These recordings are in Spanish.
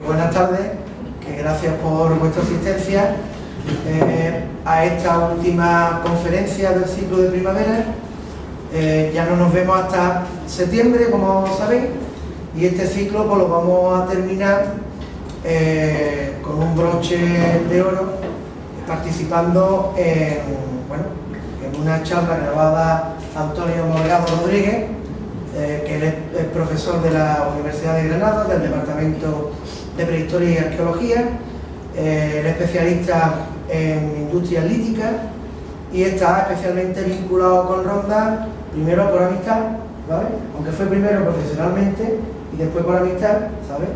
Buenas tardes, que gracias por vuestra asistencia a esta última conferencia del ciclo de primavera. Ya no nos vemos hasta septiembre, como sabéis, y este ciclo pues lo vamos a terminar con un broche de oro, participando en una charla grabada Antonio Morgado Rodríguez, que él es profesor de la Universidad de Granada, del Departamento de Prehistoria y Arqueología, es especialista en industrias líticas y está especialmente vinculado con Ronda, primero por amistad, ¿vale? Aunque fue primero profesionalmente y después por amistad, ¿sabes?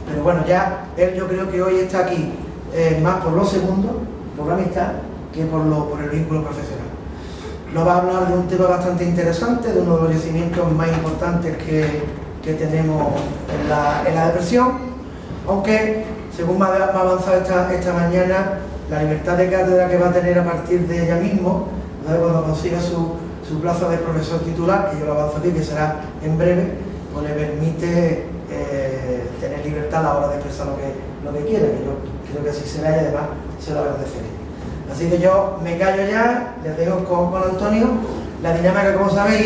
Pero bueno, ya él yo creo que hoy está aquí más por lo segundo, por la amistad, que por el vínculo profesional. Nos va a hablar de un tema bastante interesante, de uno de los yacimientos más importantes que tenemos en la depresión, aunque según me ha avanzado esta mañana, la libertad de cátedra que va a tener a partir de ella mismo, ¿vale? Cuando consiga su plaza de profesor titular, que yo lo avanzo aquí, que será en breve, pues le permite tener libertad a la hora de expresar lo que quiera, que yo creo que así será y además se lo agradeceré. Así que yo me callo ya, les dejo con Antonio. La dinámica, como sabéis,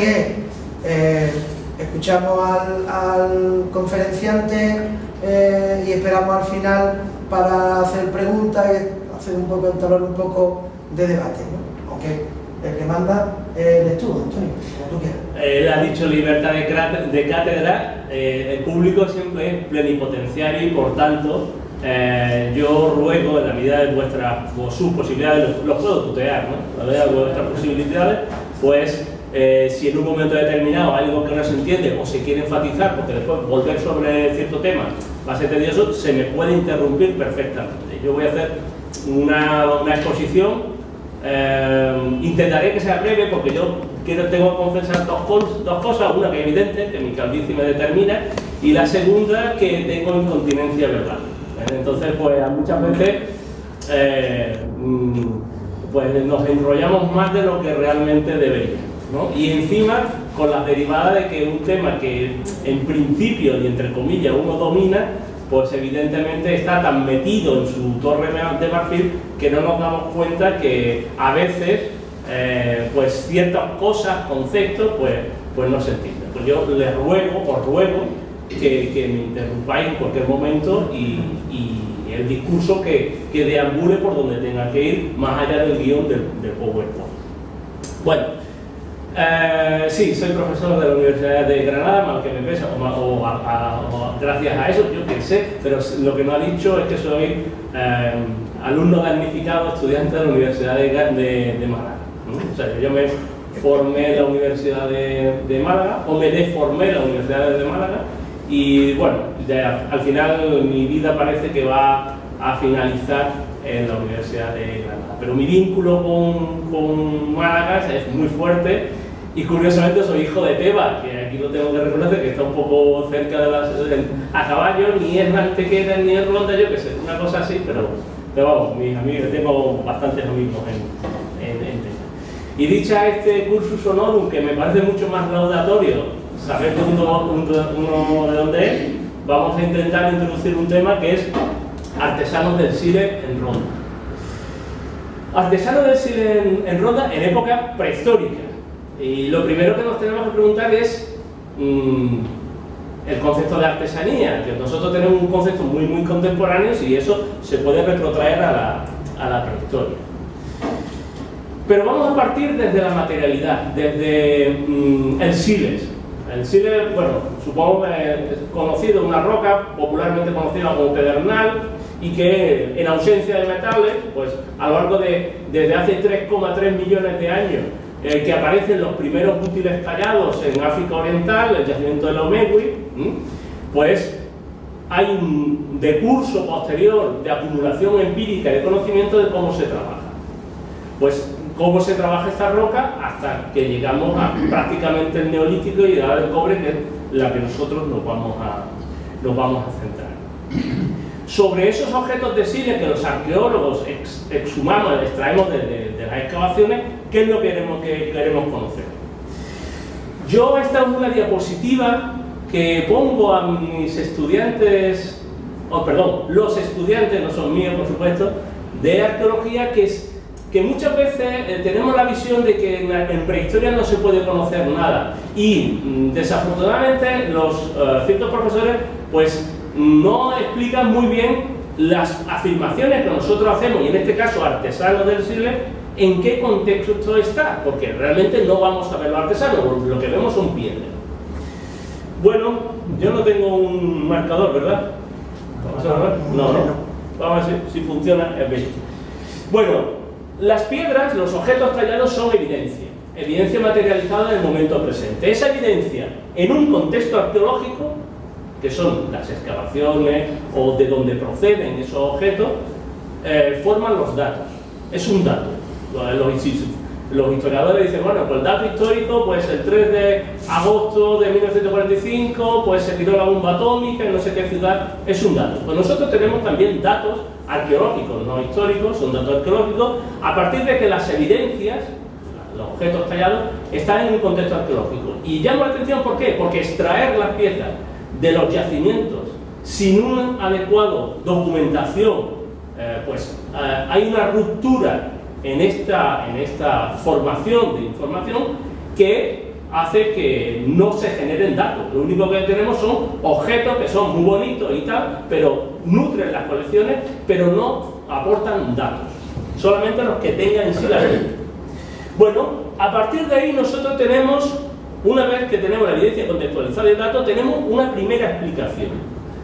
es escuchamos al conferenciante y esperamos al final para hacer preguntas y hacer entablar un poco de debate, ¿no? Aunque el que manda eres tú, Antonio, como tú quieras. Él ha dicho libertad de cátedra, el público siempre es plenipotenciario y por tanto yo ruego, en la medida de sus posibilidades, los puedo tutear, ¿no? En la medida de vuestras posibilidades, pues si en un momento determinado hay algo que no se entiende o se quiere enfatizar, porque después volver sobre cierto tema va a ser tedioso, se me puede interrumpir perfectamente. Yo voy a hacer una exposición, intentaré que sea breve porque yo tengo que confesar dos cosas, una que es evidente, que mi calvicie me determina, y la segunda que tengo incontinencia verbal. Entonces, pues muchas veces pues nos enrollamos más de lo que realmente debería, ¿no? Y encima, con las derivadas de que un tema que en principio y entre comillas uno domina, pues evidentemente está tan metido en su torre de marfil que no nos damos cuenta que a veces pues ciertas cosas, conceptos, pues no se entienden. Pues yo os ruego que me interrumpáis en cualquier momento y el discurso que deambule por donde tenga que ir, más allá del guión del PowerPoint. Bueno, sí, soy profesor de la Universidad de Granada, mal que me pesa, o gracias a eso, yo qué sé, pero lo que no ha dicho es que soy alumno damnificado, estudiante de la Universidad de Málaga, ¿no? O sea, yo me formé en la Universidad de Málaga, o me deformé en la Universidad de Málaga, y bueno, al final mi vida parece que va a finalizar en la Universidad de Granada. Pero mi vínculo con Málaga es muy fuerte y curiosamente soy hijo de Tebas, que aquí lo tengo que reconocer, que está un poco cerca a caballo, ni es Antequera ni es Ronda, yo qué sé, una cosa así, pero vamos, mis amigos, tengo bastantes amigos en Tebas. Y dicha este cursus honorum, que me parece mucho más laudatorio, saber uno de dónde es, vamos a intentar introducir un tema que es artesanos del Sile en Ronda. Artesanos del Sile en Ronda en época prehistórica. Y lo primero que nos tenemos que preguntar es el concepto de artesanía, que nosotros tenemos un concepto muy contemporáneo y eso se puede retrotraer a la prehistoria. Pero vamos a partir desde la materialidad, desde el Siles. El Sile, bueno, supongo que es conocido, una roca popularmente conocida como pedernal y que en ausencia de metales, pues a lo largo desde hace 3,3 millones de años que aparecen los primeros útiles tallados en África Oriental, el yacimiento de Lomegui, pues hay un decurso posterior de acumulación empírica y de conocimiento de cómo se trabaja. Pues cómo se trabaja esta roca hasta que llegamos a prácticamente el neolítico y la edad del cobre, que es la que nosotros nos vamos a centrar. Sobre esos objetos de Sile que los arqueólogos exhumamos, extraemos de las excavaciones, ¿qué es lo que queremos conocer? Esta es una diapositiva que pongo a mis estudiantes los estudiantes, no son míos por supuesto, de arqueología, que muchas veces tenemos la visión de que en prehistoria no se puede conocer nada y desafortunadamente ciertos profesores pues no explican muy bien las afirmaciones que nosotros hacemos, y en este caso artesanos del Sile, en qué contexto está, porque realmente no vamos a ver los artesanos, lo que vemos son piedras. Bueno, yo no tengo un marcador, ¿verdad? ¿Vamos a ver? No. Vamos a ver si funciona el vídeo. Bueno, las piedras, los objetos tallados son evidencia materializada en el momento presente. Esa evidencia en un contexto arqueológico, que son las excavaciones o de donde proceden esos objetos, forman los datos. Es un dato. Los historiadores dicen, bueno, pues el dato histórico, pues el 3 de agosto de 1945, pues se tiró la bomba atómica en no sé qué ciudad, es un dato. Pues nosotros tenemos también datos arqueológicos, no históricos, son datos arqueológicos, a partir de que las evidencias, los objetos tallados, están en un contexto arqueológico. Y llamo la atención, ¿por qué? Porque extraer las piezas de los yacimientos sin una adecuada documentación, hay una ruptura en esta formación de información que hace que no se generen datos. Lo único que tenemos son objetos que son muy bonitos y tal, pero nutren las colecciones, pero no aportan datos, solamente los que tengan en sí la evidencia. Bueno, a partir de ahí nosotros tenemos, una vez que tenemos la evidencia contextualizada de datos, tenemos una primera explicación.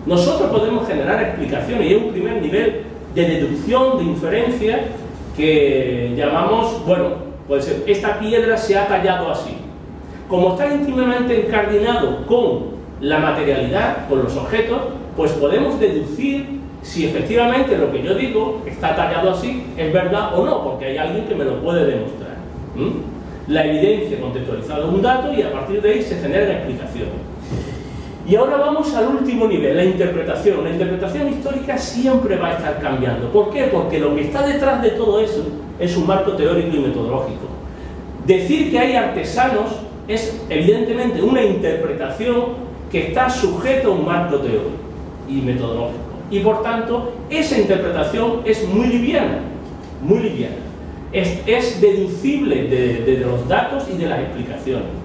Nosotros podemos generar explicaciones y es un primer nivel de deducción, de inferencia, que llamamos, bueno, puede ser, esta piedra se ha tallado así. Como está íntimamente encardinado con la materialidad, con los objetos, pues podemos deducir si efectivamente lo que yo digo, está tallado así, es verdad o no, porque hay alguien que me lo puede demostrar. La evidencia contextualizada de un dato y a partir de ahí se generan explicaciones. Y ahora vamos al último nivel, la interpretación. La interpretación histórica siempre va a estar cambiando. ¿Por qué? Porque lo que está detrás de todo eso es un marco teórico y metodológico. Decir que hay artesanos es evidentemente una interpretación que está sujeta a un marco teórico y metodológico. Y por tanto, esa interpretación es muy liviana, muy liviana. Es deducible de los datos y de las explicaciones.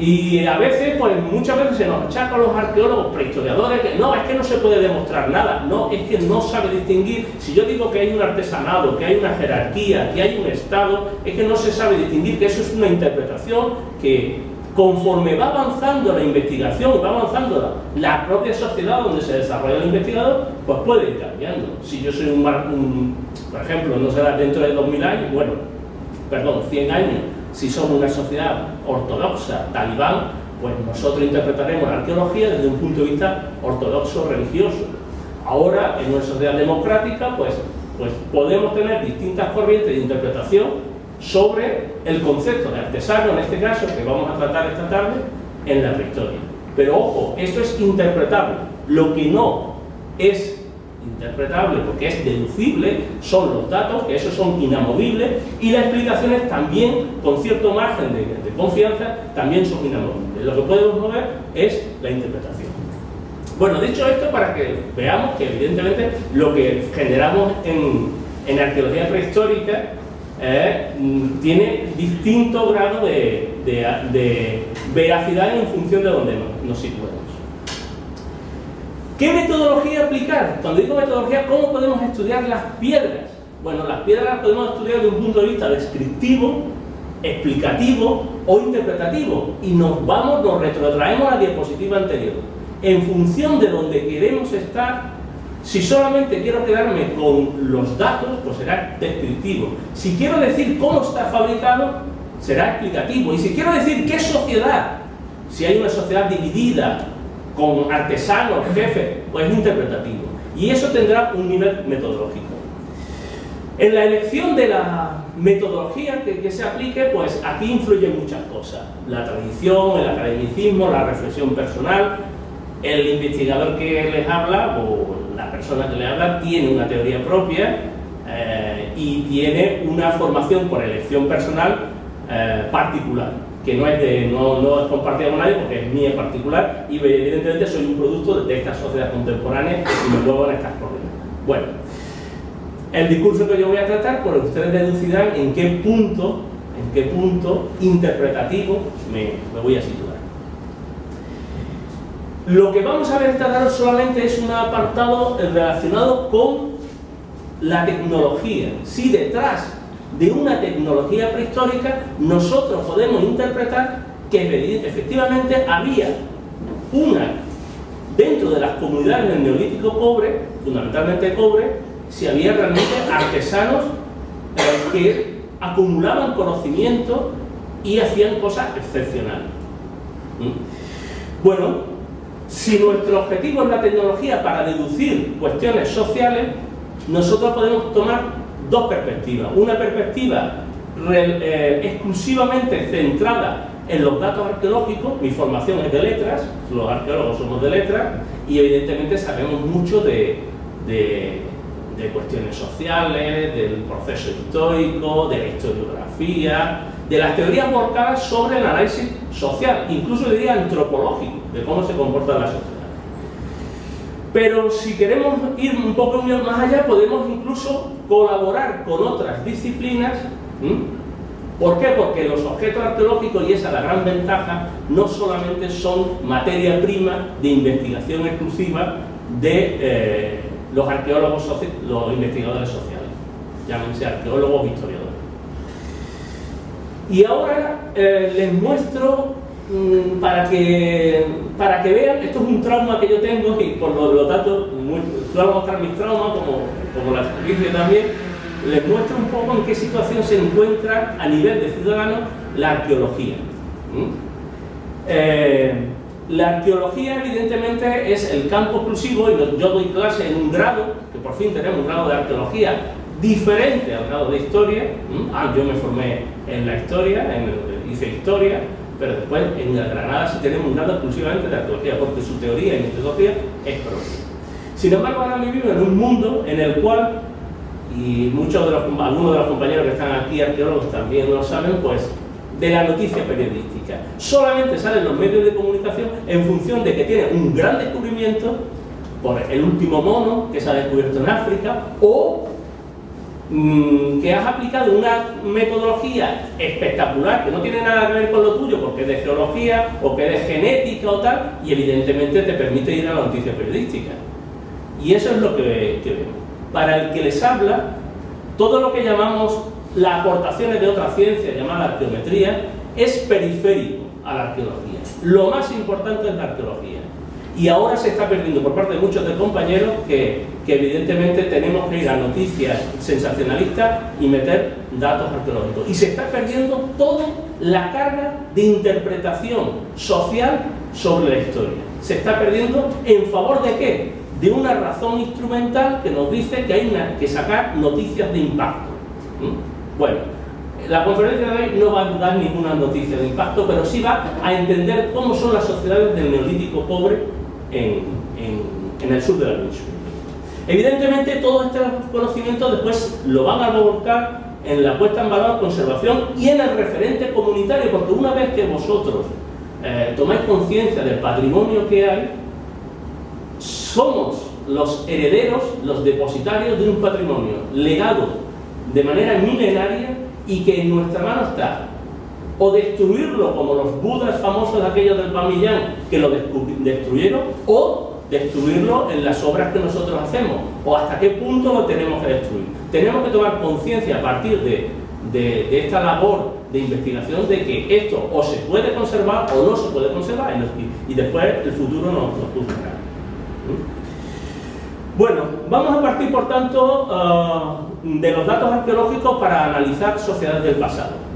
Y a veces, pues muchas veces se nos achaca a los arqueólogos, prehistoriadores, que no, es que no se puede demostrar nada. No, es que no sabe distinguir. Si yo digo que hay un artesanado, que hay una jerarquía, que hay un estado, es que no se sabe distinguir, que eso es una interpretación que conforme va avanzando la investigación y va avanzando la propia sociedad donde se desarrolla el investigador, pues puede ir cambiando. Si yo soy por ejemplo, no será dentro de 2000 años, 100 años, si somos una sociedad ortodoxa, talibán, pues nosotros interpretaremos la arqueología desde un punto de vista ortodoxo religioso. Ahora, en una sociedad democrática, pues podemos tener distintas corrientes de interpretación sobre el concepto de artesano, en este caso, que vamos a tratar esta tarde, en la prehistoria. Pero ojo, esto es interpretable. Lo que no es interpretable, porque es deducible, son los datos, que esos son inamovibles, y las explicaciones también, con cierto margen de confianza, también son inamovibles. Lo que podemos mover es la interpretación. Bueno, dicho esto, para que veamos que evidentemente lo que generamos en arqueología prehistórica tiene distinto grado de veracidad en función de donde nos situemos. ¿Qué metodología aplicar? Cuando digo metodología, ¿cómo podemos estudiar las piedras? Bueno, las piedras las podemos estudiar desde un punto de vista descriptivo, explicativo o interpretativo, y nos retrotraemos a la diapositiva anterior. En función de donde queremos estar, si solamente quiero quedarme con los datos, pues será descriptivo. Si quiero decir cómo está fabricado, será explicativo. Y si quiero decir qué sociedad, si hay una sociedad dividida, con artesanos, jefes, pues es interpretativo. Y eso tendrá un nivel metodológico. En la elección de la metodología que se aplique, pues aquí influyen muchas cosas. La tradición, el academicismo, la reflexión personal. El investigador que les habla, o la persona que les habla, tiene una teoría propia y tiene una formación por elección personal particular, que no es compartida con nadie porque es mía particular y evidentemente soy un producto de esta sociedad contemporánea y me muevo en estas coordenadas. Bueno, el discurso que yo voy a tratar, pues ustedes deducirán en qué punto interpretativo me voy a situar. Lo que vamos a ver esta tarde solamente es un apartado relacionado con la tecnología. Si detrás de una tecnología prehistórica nosotros podemos interpretar que efectivamente había dentro de las comunidades del Neolítico cobre, fundamentalmente cobre, si había realmente artesanos que acumulaban conocimiento y hacían cosas excepcionales. Bueno, si nuestro objetivo es la tecnología para deducir cuestiones sociales, nosotros podemos tomar dos perspectivas. Una perspectiva exclusivamente centrada en los datos arqueológicos. Mi formación es de letras, los arqueólogos somos de letras y evidentemente sabemos mucho de cuestiones sociales, del proceso histórico, de la historiografía, de las teorías volcadas sobre el análisis social, incluso diría antropológico, de cómo se comporta la sociedad. Pero si queremos ir un poco más allá, podemos incluso colaborar con otras disciplinas. ¿Por qué? Porque los objetos arqueológicos, y esa es la gran ventaja, no solamente son materia prima de investigación exclusiva de los arqueólogos, los investigadores sociales, llámense arqueólogos o historiadores. Y ahora les muestro, para que vean, esto es un trauma que yo tengo y por lo tanto, voy a mostrar mis traumas como la experiencia también, les muestro un poco en qué situación se encuentra a nivel de ciudadanos la arqueología. La arqueología evidentemente es el campo exclusivo, y yo doy clase en un grado, que por fin tenemos un grado de arqueología diferente al grado de historia. Yo me formé en la historia, hice historia, pero después en Granada sí tenemos un grado exclusivamente de arqueología, porque su teoría y metodología es propia. Sin embargo, ahora vivimos en un mundo en el cual, y algunos de los compañeros que están aquí, arqueólogos, también lo saben, pues de la noticia periodística. Solamente salen los medios de comunicación en función de que tiene un gran descubrimiento, por el último mono que se ha descubierto en África, o que has aplicado una metodología espectacular que no tiene nada que ver con lo tuyo porque es de geología o que es de genética o tal, y evidentemente te permite ir a la noticia periodística. Y eso es lo que vemos. Para el que les habla, todo lo que llamamos las aportaciones de otra ciencia llamada arqueometría es periférico a la arqueología. Lo más importante es la arqueología. Y ahora se está perdiendo por parte de muchos de compañeros que evidentemente tenemos que ir a noticias sensacionalistas y meter datos arqueológicos. Y se está perdiendo toda la carga de interpretación social sobre la historia. Se está perdiendo en favor de ¿qué? De una razón instrumental que nos dice que hay que sacar noticias de impacto. Bueno, la conferencia de hoy no va a dar ninguna noticia de impacto, pero sí va a entender cómo son las sociedades del Neolítico cobre en el sur de la península. Evidentemente, todo este conocimiento después lo van a volcar en la puesta en valor, conservación y en el referente comunitario, porque una vez que vosotros tomáis conciencia del patrimonio que hay, somos los herederos, los depositarios de un patrimonio legado de manera milenaria y que en nuestra mano está o destruirlo como los budas famosos aquellos del Bamiyan que lo destruyeron, o destruirlo en las obras que nosotros hacemos, o hasta qué punto lo tenemos que destruir. Tenemos que tomar conciencia a partir de esta labor de investigación de que esto o se puede conservar o no se puede conservar, y después el futuro nos juzgará. Bueno, vamos a partir por tanto de los datos arqueológicos para analizar sociedades del pasado.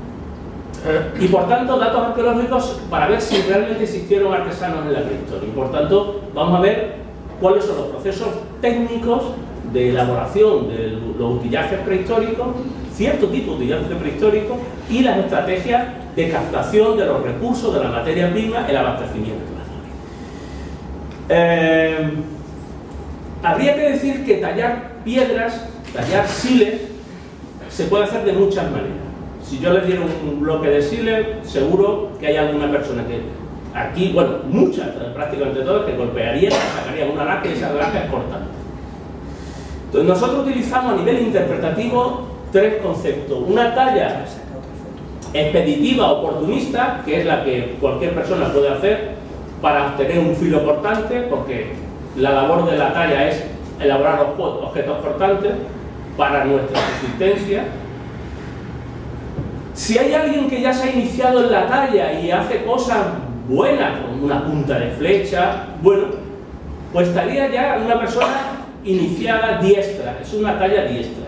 Y por tanto datos arqueológicos para ver si realmente existieron artesanos en la prehistoria. Y por tanto vamos a ver cuáles son los procesos técnicos de elaboración de los utillajes prehistóricos, cierto tipo de utillaje prehistórico, y las estrategias de captación de los recursos, de la materia prima, el abastecimiento. Habría que decir que tallar piedras, tallar siles, se puede hacer de muchas maneras. si yo les diera un bloque de Schiller, seguro que hay alguna persona que aquí, bueno, muchas, prácticamente todas, que golpearían, sacarían una laca y esa laca es cortante. Entonces nosotros utilizamos a nivel interpretativo tres conceptos. Una talla expeditiva, oportunista, que es la que cualquier persona puede hacer para obtener un filo cortante, porque la labor de la talla es elaborar objetos cortantes para nuestra existencia. Si hay alguien que ya se ha iniciado en la talla y hace cosas buenas, con una punta de flecha, bueno, pues estaría ya una persona iniciada diestra, es una talla diestra.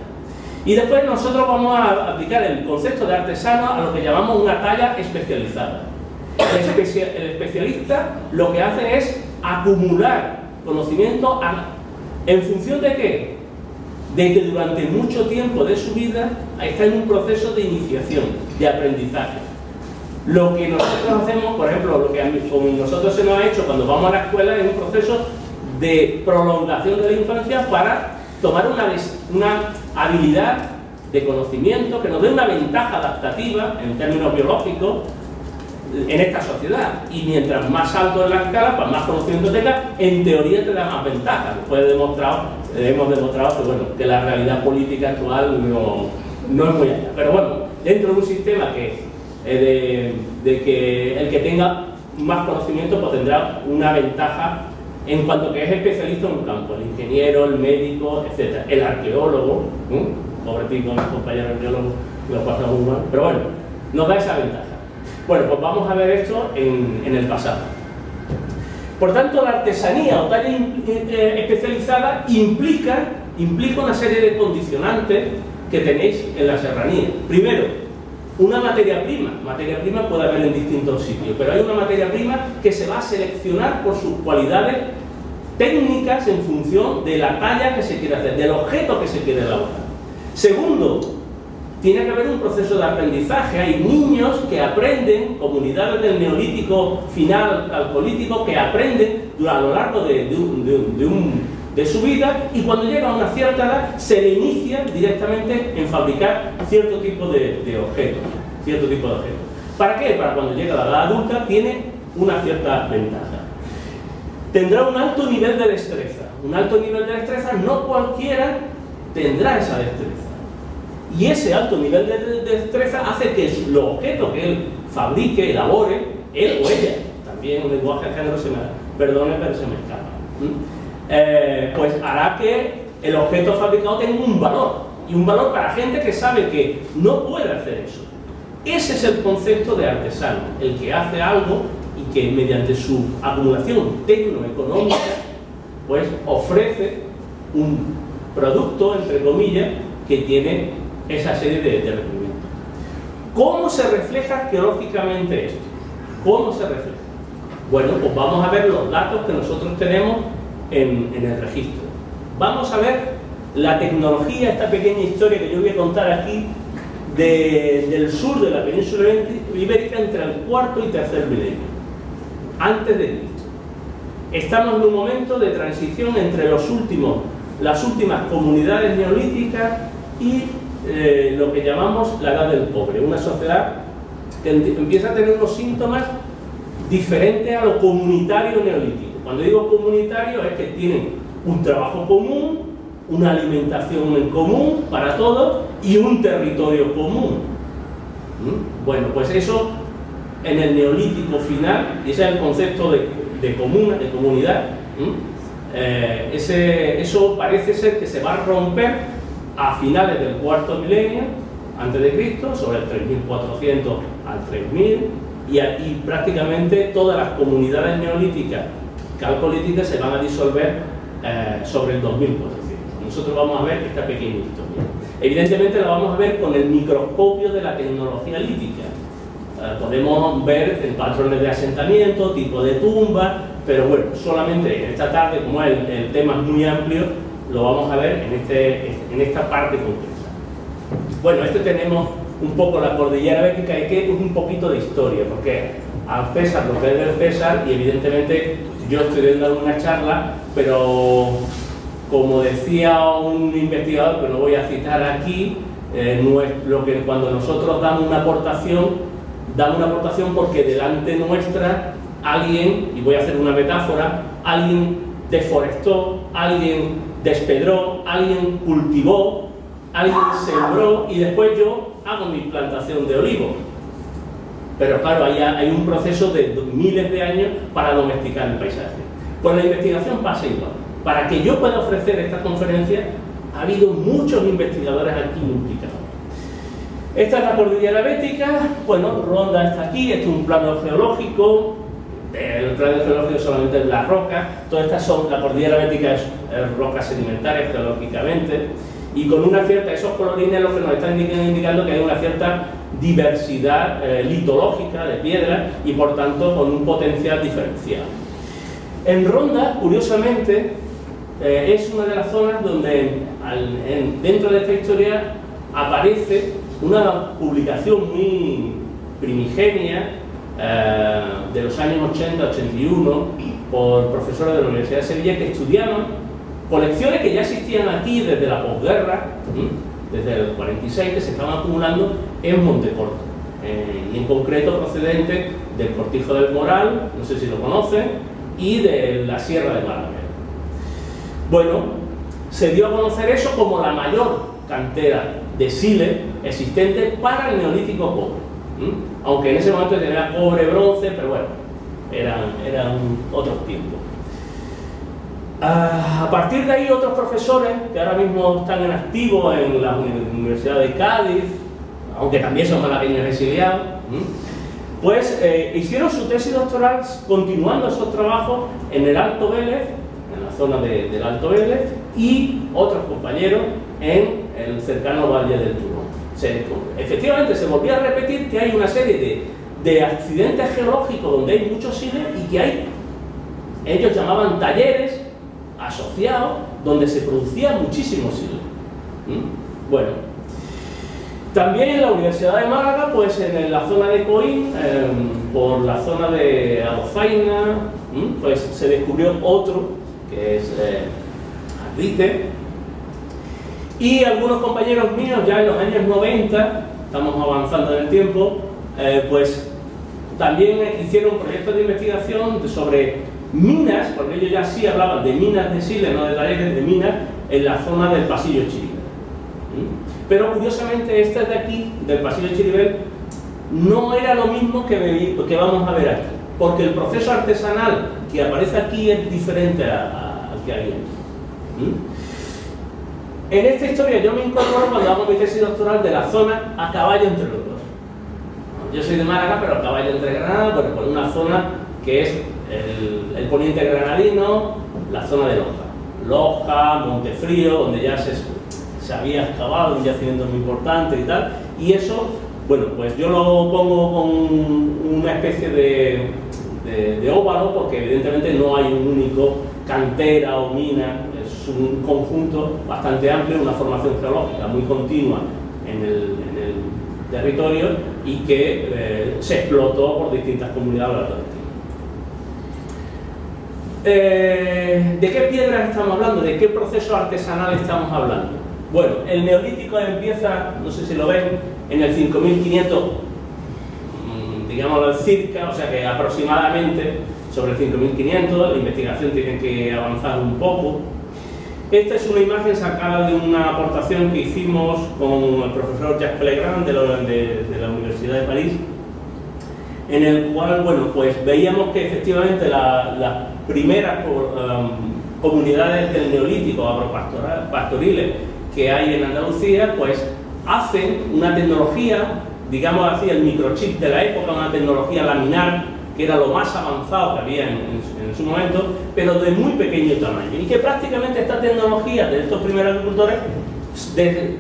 Y después nosotros vamos a aplicar el concepto de artesano a lo que llamamos una talla especializada. El especialista lo que hace es acumular conocimiento ¿en función de qué? De que durante mucho tiempo de su vida está en un proceso de iniciación, de aprendizaje. Lo que nosotros hacemos, por ejemplo, lo que a nosotros se nos ha hecho cuando vamos a la escuela es un proceso de prolongación de la infancia para tomar una habilidad de conocimiento que nos dé una ventaja adaptativa en términos biológicos en esta sociedad. Y mientras más alto es la escala, pues más conocimiento tengas, en teoría te da más ventaja. Después hemos demostrado que, bueno, que la realidad política actual no es muy allá. Pero bueno, dentro de un sistema de que el que tenga más conocimiento pues tendrá una ventaja en cuanto que es especialista en un campo, el ingeniero, el médico, etc. El arqueólogo, pobrecito mis compañeros arqueólogos, lo pasamos muy mal, pero bueno, nos da esa ventaja. Bueno, pues vamos a ver esto en el pasado. Por tanto, la artesanía o talla especializada implica una serie de condicionantes que tenéis en la serranía. Primero, una materia prima. Materia prima puede haber en distintos sitios, pero hay una materia prima que se va a seleccionar por sus cualidades técnicas en función de la talla que se quiere hacer, del objeto que se quiere elaborar. Segundo, tiene que haber un proceso de aprendizaje. Hay niños que aprenden, comunidades del neolítico final calcolítico que aprenden a lo largo de su vida, y cuando llega a una cierta edad se le inicia directamente en fabricar cierto tipo de objetos. ¿Para qué? Para cuando llega a la edad adulta tiene una cierta ventaja. Tendrá un alto nivel de destreza. Un alto nivel de destreza, no cualquiera tendrá esa destreza. Y ese alto nivel de destreza hace que los objetos que él fabrique, elabore, él o ella, también un lenguaje de género se me escapa, pues hará que el objeto fabricado tenga un valor, y un valor para gente que sabe que no puede hacer eso. Ese es el concepto de artesano, el que hace algo y que mediante su acumulación tecnoeconómica pues ofrece un producto, entre comillas, que tiene esa serie de requerimientos. ¿Cómo se refleja arqueológicamente esto? ¿Cómo se refleja? Bueno, pues vamos a ver los datos que nosotros tenemos en el registro. Vamos a ver la tecnología, esta pequeña historia que yo voy a contar aquí del sur de la península ibérica entre el cuarto y tercer milenio antes de Cristo. Estamos en un momento de transición entre las últimas comunidades neolíticas y lo que llamamos la edad del cobre, una sociedad que empieza a tener unos síntomas diferentes a lo comunitario neolítico. Cuando digo comunitario es que tienen un trabajo común, una alimentación en común para todos y un territorio común. Bueno, pues eso en el neolítico final, y ese es el concepto de comunidad, eso parece ser que se va a romper a finales del cuarto milenio antes de Cristo, sobre el 3400 al 3000, y aquí prácticamente todas las comunidades neolíticas calcolíticas se van a disolver sobre el 2400. Nosotros vamos a ver esta pequeña historia. Evidentemente la vamos a ver con el microscopio de la tecnología lítica. Podemos ver patrones de asentamiento, tipo de tumba, pero bueno, solamente esta tarde, como el tema es muy amplio, lo vamos a ver en esta parte concreta. Bueno, tenemos un poco la cordillera bética y que es un poquito de historia, porque al César lo que es del César, y evidentemente yo estoy dando una charla, pero como decía un investigador que no voy a citar aquí, Cuando nosotros damos una aportación porque delante nuestra alguien, y voy a hacer una metáfora, alguien deforestó, alguien despedró, alguien cultivó, alguien sembró y después yo hago mi plantación de olivos. Pero claro, hay un proceso de miles de años para domesticar el paisaje. Pues la investigación pasa igual. Para que yo pueda ofrecer esta conferencia, ha habido muchos investigadores aquí implicados. Esta es la cordillera bética. Bueno, Ronda está aquí, este es un plano geológico. El plano geológico solamente es las rocas. Todas estas son, la cordillera bética es roca sedimentaria geológicamente. Y con una cierta, esos colorines lo que nos están indicando que hay una cierta diversidad litológica de piedras y por tanto con un potencial diferencial. En Ronda, curiosamente, es una de las zonas donde dentro de esta historia aparece una publicación muy primigenia de los años 80-81 por profesores de la Universidad de Sevilla que estudiaban colecciones que ya existían aquí desde la posguerra, desde el 46, que se estaban acumulando en Montecorto, y en concreto procedente del Cortijo del Moral, no sé si lo conocen, y de la Sierra de Málaga. Bueno, se dio a conocer eso como la mayor cantera de sile existente para el neolítico cobre, aunque en ese momento tenía cobre, bronce, pero bueno, eran otros tiempos. A partir de ahí otros profesores que ahora mismo están en activo en la Universidad de Cádiz, aunque también son malagueños exiliados, pues hicieron su tesis doctoral continuando esos trabajos en el Alto Vélez, en la zona del Alto Vélez, y otros compañeros en el cercano Valle del Turón. Efectivamente se volvía a repetir que hay una serie de accidentes geológicos donde hay muchos siles y que ellos llamaban talleres asociados donde se producía muchísimo sile. Bueno, también en la Universidad de Málaga, pues en la zona de Coín, por la zona de Alzaina, pues se descubrió otro, que es Ardite, y algunos compañeros míos ya en los años 90, estamos avanzando en el tiempo, pues también hicieron proyectos de investigación sobre minas, porque ellos ya sí hablaban de minas de sile, no de talleres de minas, en la zona del Pasillo Chiribel. Pero curiosamente este de aquí, del Pasillo Chiribel, no era lo mismo que vamos a ver aquí, porque el proceso artesanal que aparece aquí es diferente al que hay aquí. En esta historia yo me incorporo cuando hago mi tesis doctoral de la zona a caballo entre los dos. Yo soy de Málaga, pero a caballo entre Granada, bueno, por una zona que es el poniente granadino, la zona de Loja, Montefrío, donde ya se había excavado un yacimiento muy importante y tal, y eso, bueno, pues yo lo pongo con una especie de óvalo, porque evidentemente no hay un único cantera o mina, es un conjunto bastante amplio, una formación geológica muy continua en el territorio y que se explotó por distintas comunidades a lo largo del tiempo. ¿De qué piedras estamos hablando? ¿De qué proceso artesanal estamos hablando? Bueno, el neolítico empieza, no sé si lo ven, en el 5500, digámoslo circa, o sea que aproximadamente sobre el 5500, la investigación tiene que avanzar un poco. Esta es una imagen sacada de una aportación que hicimos con el profesor Jacques Pellegrin de la Universidad de París, en el cual, bueno, pues veíamos que efectivamente las primeras comunidades del neolítico agropastoriles que hay en Andalucía, pues hacen una tecnología, digamos así, el microchip de la época, una tecnología laminar, que era lo más avanzado que había en su momento, pero de muy pequeño tamaño, y que prácticamente esta tecnología de estos primeros agricultores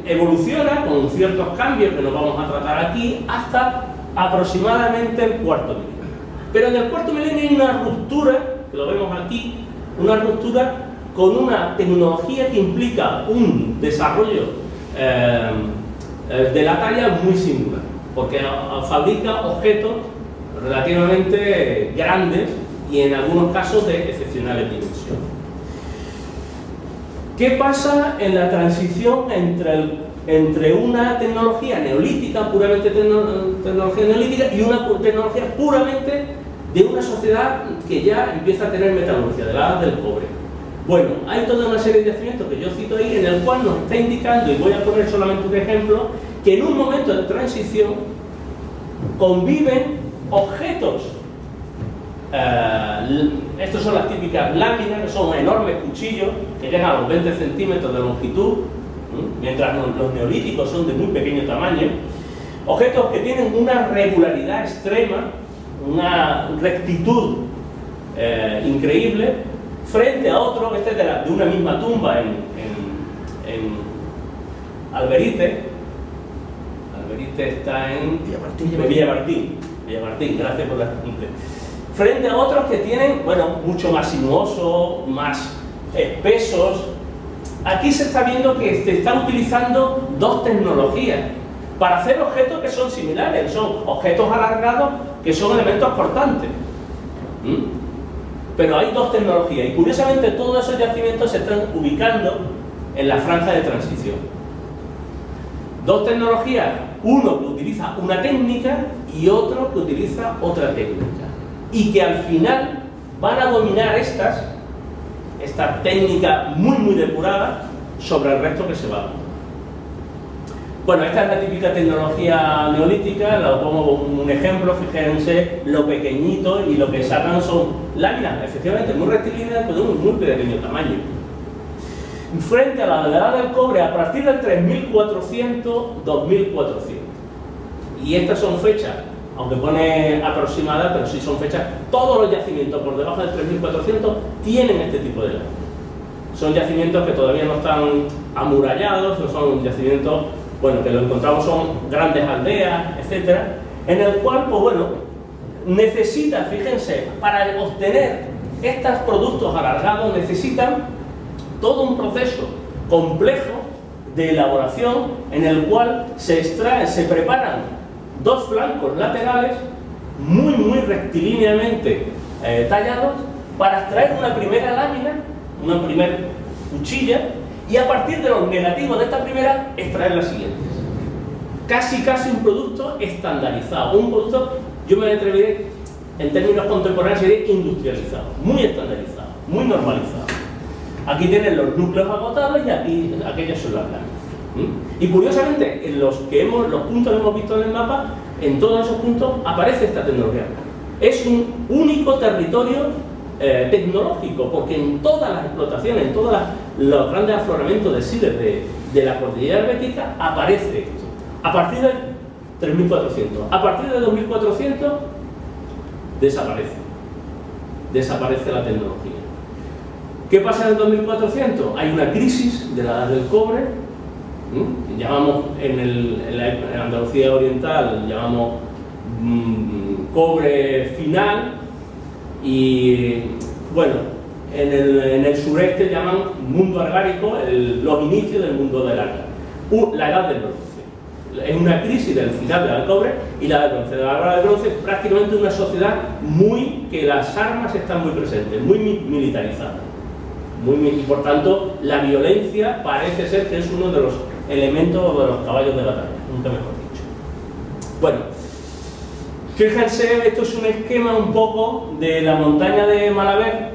evoluciona con ciertos cambios que nos vamos a tratar aquí hasta aproximadamente el cuarto milenio. Pero en el cuarto milenio hay una ruptura, que lo vemos aquí, una ruptura con una tecnología que implica un desarrollo de la talla muy singular, porque fabrica objetos relativamente grandes y en algunos casos de excepcionales dimensiones. ¿Qué pasa en la transición entre el entre una tecnología neolítica, puramente tecnología neolítica, y una tecnología puramente de una sociedad que ya empieza a tener metalurgia, de la edad del cobre. Bueno, hay toda una serie de yacimientos que yo cito ahí, en el cual nos está indicando, y voy a poner solamente un ejemplo, que en un momento de transición conviven objetos. Estos son las típicas láminas, que son enormes cuchillos que llegan a los 20 centímetros de longitud, mientras los neolíticos son de muy pequeño tamaño. Objetos que tienen una regularidad extrema, una rectitud increíble, frente a otro, este es de una misma tumba en Alberite. Alberite está en Villamartín, gracias por la pregunta. Frente a otros que tienen, bueno, mucho más sinuosos, más espesos. Aquí se está viendo que se están utilizando dos tecnologías para hacer objetos que son similares, son objetos alargados que son elementos cortantes. Pero hay dos tecnologías y curiosamente todos esos yacimientos se están ubicando en la franja de transición. Dos tecnologías, uno que utiliza una técnica y otro que utiliza otra técnica. Y que al final van a dominar esta técnica muy depurada sobre el resto que se va a dar. Bueno, esta es la típica tecnología neolítica, la pongo como un ejemplo, fíjense lo pequeñito y lo que sacan son láminas, efectivamente, muy rectilíneas, pero de un muy pequeño tamaño. Frente a la edad del cobre, a partir del 3400, 2400. Y estas son fechas, aunque pone aproximada, pero sí son fechas. Todos los yacimientos por debajo del 3400 tienen este tipo de láminas. Son yacimientos que todavía no están amurallados, no son yacimientos, bueno, que lo encontramos son grandes aldeas, etcétera, en el cual, pues bueno, necesita, fíjense, para obtener estos productos alargados necesitan todo un proceso complejo de elaboración en el cual se extraen, se preparan dos flancos laterales muy rectilíneamente tallados para extraer una primera lámina, una primera cuchilla, y a partir de los negativos de esta primera extraer las siguientes. Casi un producto estandarizado, un producto, yo me atreveré en términos contemporáneos, sería industrializado, muy estandarizado, muy normalizado. Aquí tienen los núcleos agotados y aquí aquellas son las láminas. Y curiosamente, en los puntos que hemos visto en el mapa, en todos esos puntos aparece esta tecnología. Es un único territorio tecnológico, porque en todas las explotaciones, en todos los grandes afloramientos de siles de la cordillera bética aparece esto. A partir de 3400, a partir de 2400 desaparece la tecnología. ¿Qué pasa en el 2400? Hay una crisis de la edad del cobre, llamamos en la Andalucía oriental, llamamos cobre final, y bueno, en el sureste llaman mundo argárico, los inicios del mundo del arca, la edad del bronce. Es una crisis del final de la edad del cobre y la edad del bronce. La edad del bronce es prácticamente una sociedad que las armas están muy presentes, muy militarizadas. Y por tanto, la violencia parece ser que es uno de los elementos de los caballos de batalla, nunca mejor dicho. Bueno, fíjense, esto es un esquema un poco de la montaña de Malaver,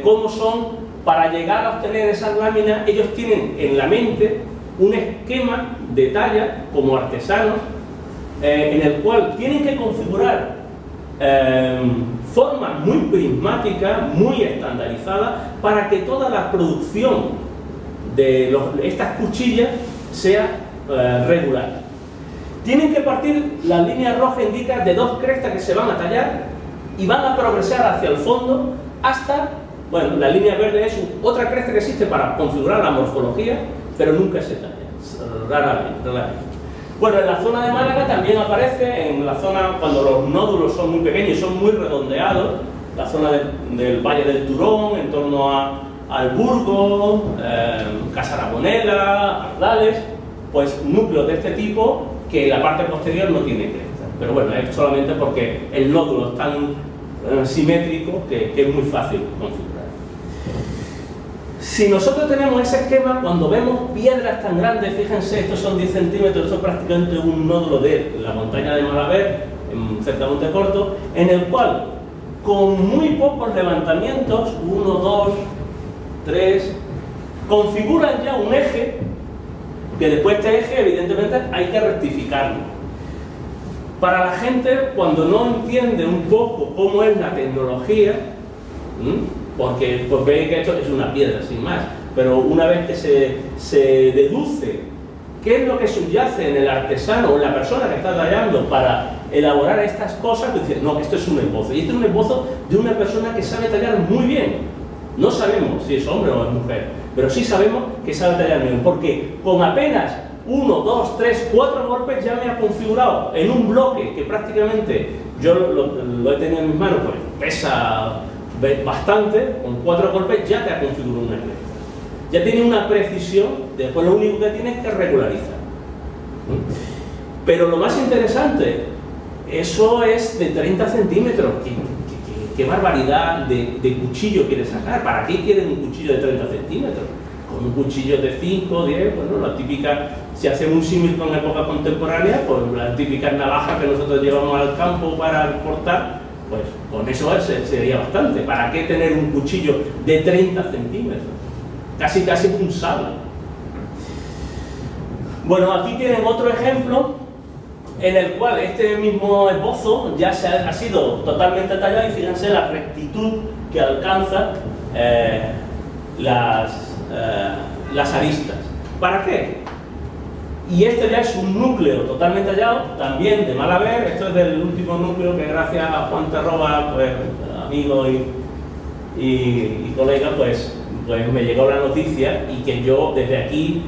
cómo son, para llegar a obtener esas láminas, ellos tienen en la mente un esquema de talla, como artesanos, en el cual tienen que configurar formas muy prismáticas, muy estandarizadas, para que toda la producción de estas cuchillas sea regular. Tienen que partir, la línea roja indica de dos crestas que se van a tallar y van a progresar hacia el fondo hasta, bueno, la línea verde es otra cresta que existe para configurar la morfología, pero nunca se talla, raramente. Bueno, en la zona de Málaga también aparece, en la zona cuando los nódulos son muy pequeños y son muy redondeados, la zona del Valle del Turón, en torno al Burgo, Casarabonela, Ardales, pues núcleos de este tipo que la parte posterior no tiene cresta. Pero bueno, es solamente porque el nódulo es tan simétrico que es muy fácil configurar. Si nosotros tenemos ese esquema, cuando vemos piedras tan grandes, fíjense, estos son 10 centímetros, esto es prácticamente un nódulo de la montaña de Malaver, cerca de Montecorto, en el cual, con muy pocos levantamientos, 1, 2, 3, configuran ya un eje, que después este eje, evidentemente, hay que rectificarlo. Para la gente, cuando no entiende un poco cómo es la tecnología, porque pues ve que esto es una piedra, sin más, pero una vez que se deduce qué es lo que subyace en el artesano o en la persona que está tallando para elaborar estas cosas, pues dice, no, esto es un esbozo, y este es un esbozo de una persona que sabe tallar muy bien. No sabemos si es hombre o es mujer, pero sí sabemos que sabe tallar muy bien, porque con apenas 1, 2, 3, 4 golpes ya me ha configurado en un bloque que prácticamente yo lo he tenido en mis manos, pues pesa bastante, con 4 golpes ya te ha configurado una pieza. Ya tiene una precisión, después lo único que tiene es que regularizar. Pero lo más interesante, eso es de 30 centímetros. ¿Qué barbaridad de cuchillo quiere sacar? ¿Para qué quieren un cuchillo de 30 centímetros? Con un cuchillo de 5, 10, bueno, la típica, si hacemos un símil con la época contemporánea, pues la típica navaja que nosotros llevamos al campo para cortar, pues con eso sería bastante. ¿Para qué tener un cuchillo de 30 centímetros? Casi un sable. Bueno, aquí tienen otro ejemplo en el cual este mismo esbozo ya ha sido totalmente tallado, y fíjense la rectitud que alcanza las aristas. ¿Para qué? Y este ya es un núcleo totalmente tallado, también de Malaver. Esto es del último núcleo que, gracias a Juan Terroba, pues amigo y colega, pues me llegó la noticia, y que yo desde aquí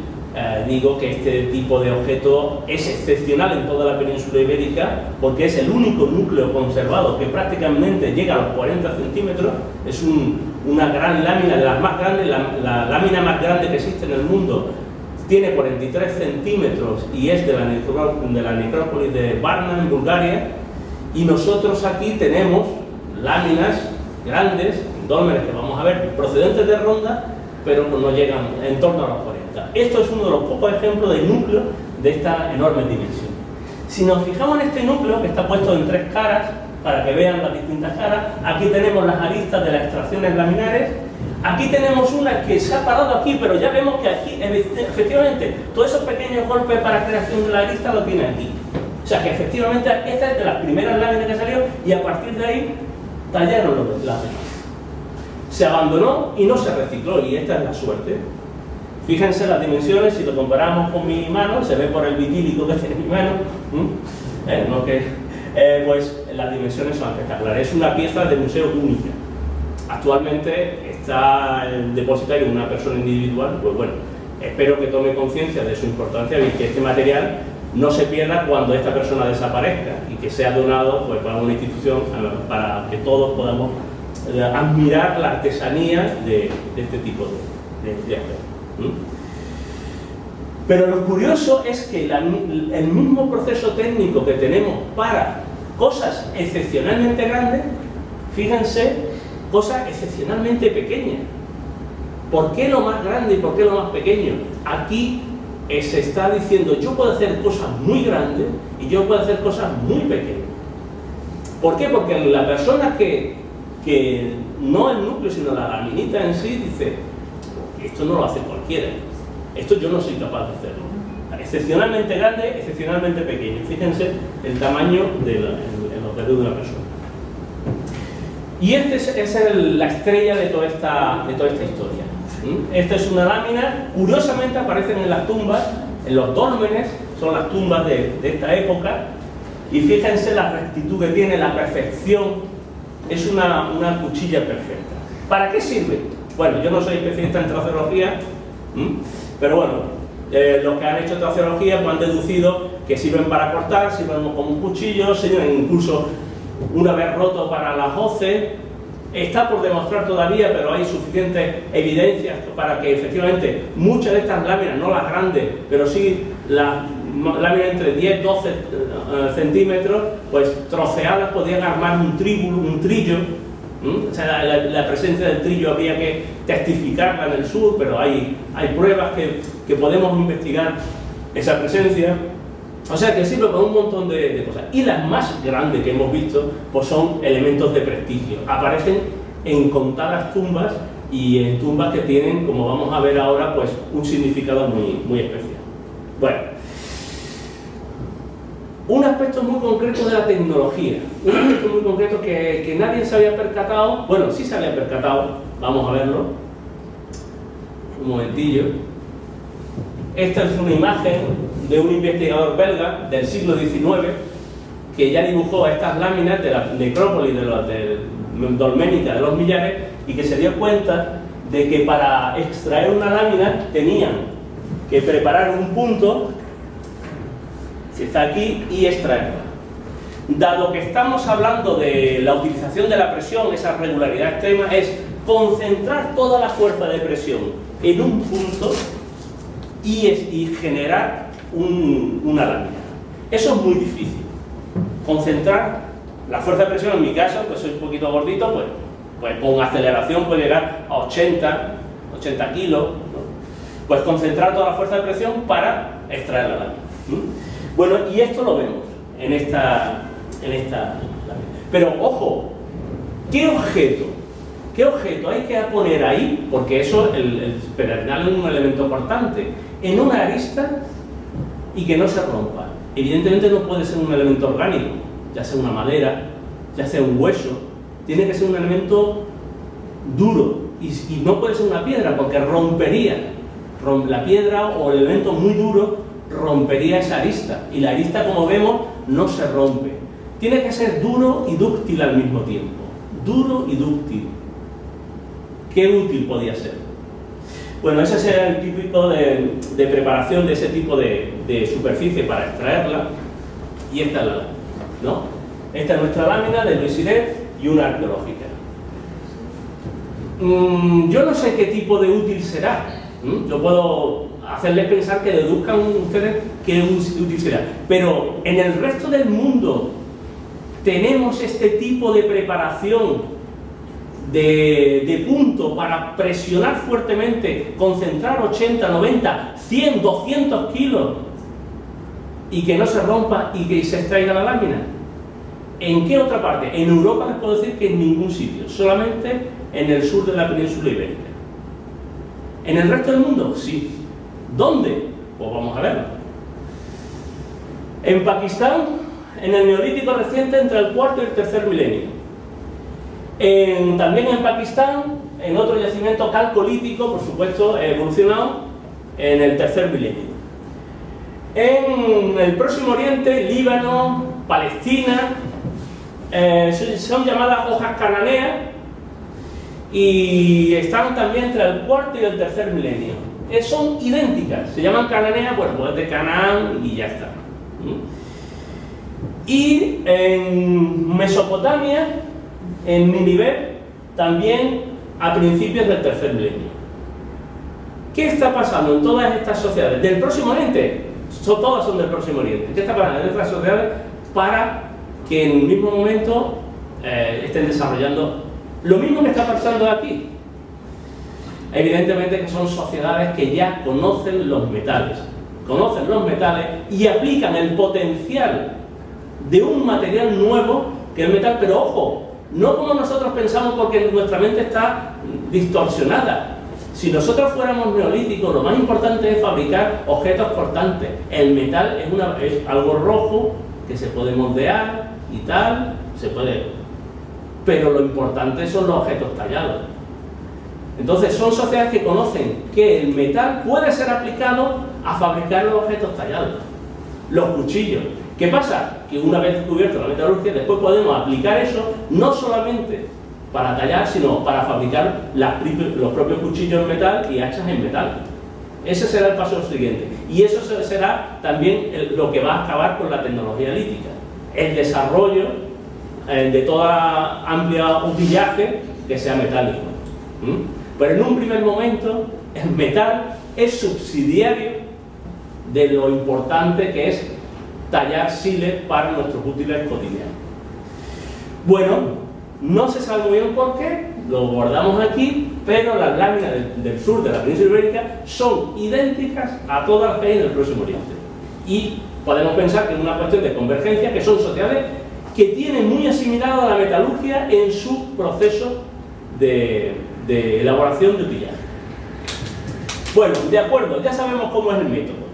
digo que este tipo de objeto es excepcional en toda la península ibérica, porque es el único núcleo conservado que prácticamente llega a los 40 centímetros. Es una gran lámina, de las más grandes, la lámina más grande que existe en el mundo. Tiene 43 centímetros y es de la necrópolis de Varna, en Bulgaria. Y nosotros aquí tenemos láminas grandes, dólmenes que vamos a ver, procedentes de Ronda, pero no llegan en torno a los 40. Esto es uno de los pocos ejemplos de núcleo de esta enorme dimensión. Si nos fijamos en este núcleo, que está puesto en 3 caras, para que vean las distintas caras, aquí tenemos las aristas de las extracciones laminares. Aquí tenemos una que se ha parado aquí, pero ya vemos que aquí, efectivamente, todos esos pequeños golpes para creación de la arista lo tiene aquí. O sea que efectivamente esta es de las primeras láminas que salió, y a partir de ahí tallaron las demás. Se abandonó y no se recicló, y esta es la suerte. Fíjense las dimensiones, si lo comparamos con mi mano, se ve por el vitílico que tiene mi mano, pues las dimensiones son espectaculares. Es una pieza de museo única. Actualmente está en depositario de una persona individual. Pues bueno, espero que tome conciencia de su importancia y que este material no se pierda cuando esta persona desaparezca, y que sea donado pues para una institución, para que todos podamos admirar la artesanía de este tipo de objetos. Pero lo curioso es que el mismo proceso técnico que tenemos para cosas excepcionalmente grandes, fíjense, cosas excepcionalmente pequeñas. ¿Por qué lo más grande y por qué lo más pequeño? Aquí se está diciendo, yo puedo hacer cosas muy grandes y yo puedo hacer cosas muy pequeñas. ¿Por qué? Porque la persona que no el núcleo, sino la laminita en sí, dice, esto no lo hace cualquiera, esto yo no soy capaz de hacerlo. Excepcionalmente grande, excepcionalmente pequeño. Fíjense el tamaño de los dedos de una persona. Y esta es la estrella de toda esta historia. Esta es una lámina, curiosamente aparecen en las tumbas, en los dólmenes, son las tumbas de esta época, y fíjense la rectitud que tiene, la perfección. Es una cuchilla perfecta. ¿Para qué sirve? Bueno, yo no soy especialista en traceología, pero bueno, los que han hecho traceología pues han deducido que sirven para cortar, sirven como un cuchillo, sirven incluso una vez roto para las hoces. Está por demostrar todavía, pero hay suficientes evidencias para que efectivamente muchas de estas láminas, no las grandes, pero sí las láminas entre 10 y 12 centímetros, pues troceadas podían armar un trillo O sea, la presencia del trillo habría que testificarla en el sur, pero hay pruebas que podemos investigar esa presencia. O sea que sirve para un montón de cosas. Y las más grandes que hemos visto pues son elementos de prestigio. Aparecen en contadas tumbas y en tumbas que tienen, como vamos a ver ahora, pues un significado muy especial. Bueno, un aspecto muy concreto de la tecnología, un aspecto muy concreto que nadie se había percatado, bueno, sí se había percatado, vamos a verlo, un momentillo. Esta es una imagen de un investigador belga del siglo XIX que ya dibujó estas láminas de la necrópolis dolménica de los Millares y que se dio cuenta de que para extraer una lámina tenían que preparar un punto, que está aquí, y extraerla. Dado que estamos hablando de la utilización de la presión, esa regularidad extrema, es concentrar toda la fuerza de presión en un punto y generar una lámina. Eso es muy difícil. Concentrar la fuerza de presión, en mi caso, pues soy un poquito gordito, pues con aceleración puede llegar a 80 kilos, ¿no? Pues concentrar toda la fuerza de presión para extraer la lámina. Bueno, y esto lo vemos en esta lámina. Pero ojo, ¿qué objeto hay que poner ahí? Porque eso, el pedernal es un elemento cortante, en una arista y que no se rompa. Evidentemente no puede ser un elemento orgánico, ya sea una madera, ya sea un hueso, tiene que ser un elemento duro y no puede ser una piedra porque rompería. La piedra o el elemento muy duro rompería esa arista y la arista, como vemos, no se rompe. Tiene que ser duro y dúctil al mismo tiempo. Duro y dúctil. ¿Qué útil podía ser? Bueno, ese sería el típico de preparación de ese tipo de superficie para extraerla. Y esta es la lámina, ¿no? Esta es nuestra lámina de Louis Siré y una arqueológica. Yo no sé qué tipo de útil será. Yo puedo hacerles pensar que deduzcan ustedes qué útil será. Pero en el resto del mundo tenemos este tipo de preparación de punto para presionar fuertemente, concentrar 80, 90, 100, 200 kilos y que no se rompa y que se extraiga la lámina. ¿En qué otra parte? En Europa les puedo decir que en ningún sitio, solamente en el sur de la península ibérica. ¿En el resto del mundo? Sí. ¿Dónde? Pues vamos a verlo. En Pakistán, en el Neolítico reciente, entre el cuarto y el tercer milenio. También en Pakistán, en otro yacimiento calcolítico, por supuesto, evolucionado, en el tercer milenio. En el Próximo Oriente, Líbano, Palestina, son llamadas hojas cananeas y están también entre el cuarto y el tercer milenio. Son idénticas, se llaman cananeas, bueno, pues de Canaán y ya está. Y en Mesopotamia, en Nínive, también a principios del tercer milenio. ¿Qué está pasando en todas estas sociedades? Del Próximo Oriente, todas son del Próximo Oriente. ¿Qué está pasando en estas sociedades para que en el mismo momento estén desarrollando lo mismo que está pasando aquí? Evidentemente que son sociedades que ya conocen los metales y aplican el potencial de un material nuevo que es el metal, pero ojo, no como nosotros pensamos porque nuestra mente está distorsionada. Si nosotros fuéramos neolíticos, lo más importante es fabricar objetos cortantes. El metal es algo rojo que se puede moldear y tal, pero lo importante son los objetos tallados. Entonces son sociedades que conocen que el metal puede ser aplicado a fabricar los objetos tallados, los cuchillos. ¿Qué pasa? Que una vez descubierto la metalurgia, después podemos aplicar eso no solamente para tallar, sino para fabricar los propios cuchillos en metal y hachas en metal. Ese será el paso siguiente. Y eso será también lo que va a acabar con la tecnología lítica. El desarrollo de toda amplia utillaje que sea metálico. Pero en un primer momento, el metal es subsidiario de lo importante que es tallar siles para nuestros útiles cotidianos. Bueno, No se sabe muy bien por qué, lo guardamos aquí, pero las láminas del sur de la península ibérica son idénticas a todas las que hay en el Próximo Oriente. Y podemos pensar que es una cuestión de convergencia, que son sociedades que tienen muy asimilado a la metalurgia en su proceso de elaboración de utillaje. Bueno, de acuerdo, ya sabemos cómo es el método.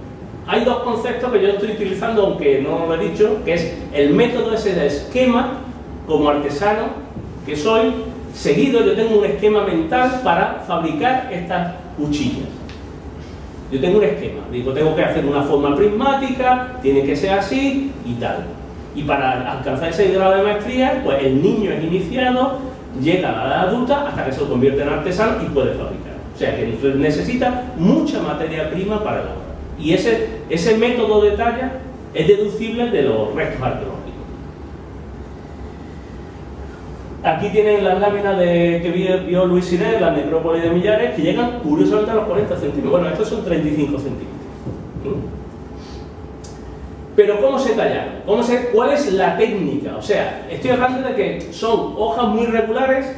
Hay dos conceptos que yo estoy utilizando, aunque no lo he dicho, que es el método ese de esquema, como artesano que soy, seguido yo tengo un esquema mental para fabricar estas cuchillas. Yo tengo un esquema, digo, tengo que hacer una forma prismática, tiene que ser así y tal. Y para alcanzar ese grado de maestría, pues el niño es iniciado, llega a la edad adulta hasta que se convierte en artesano y puede fabricar. O sea que necesita mucha materia prima para elaborar. Y ese método de talla es deducible de los restos arqueológicos. Aquí tienen las láminas que vio Luis Siré, la necrópolis de Millares, que llegan curiosamente a los 40 centímetros. Bueno, estos son 35 centímetros. Pero ¿cómo se tallaron? ¿Cuál es la técnica? O sea, estoy hablando de que son hojas muy regulares,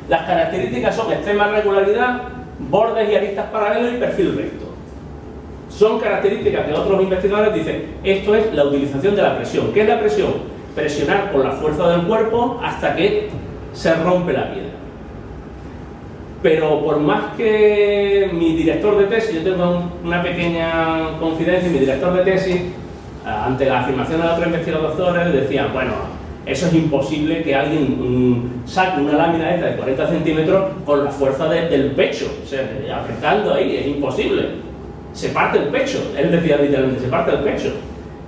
las características son extrema regularidad, bordes y aristas paralelos y perfil recto. Son características que otros investigadores dicen, esto es la utilización de la presión. ¿Qué es la presión? Presionar con la fuerza del cuerpo hasta que se rompe la piedra. Pero por más que mi director de tesis, yo tengo una pequeña confidencia, mi director de tesis, ante la afirmación de otros investigadores, decían, bueno, eso es imposible que alguien saque una lámina esta de 40 centímetros con la fuerza del pecho, o sea, apretando ahí, es imposible. Se parte el pecho, él decía literalmente, se parte el pecho.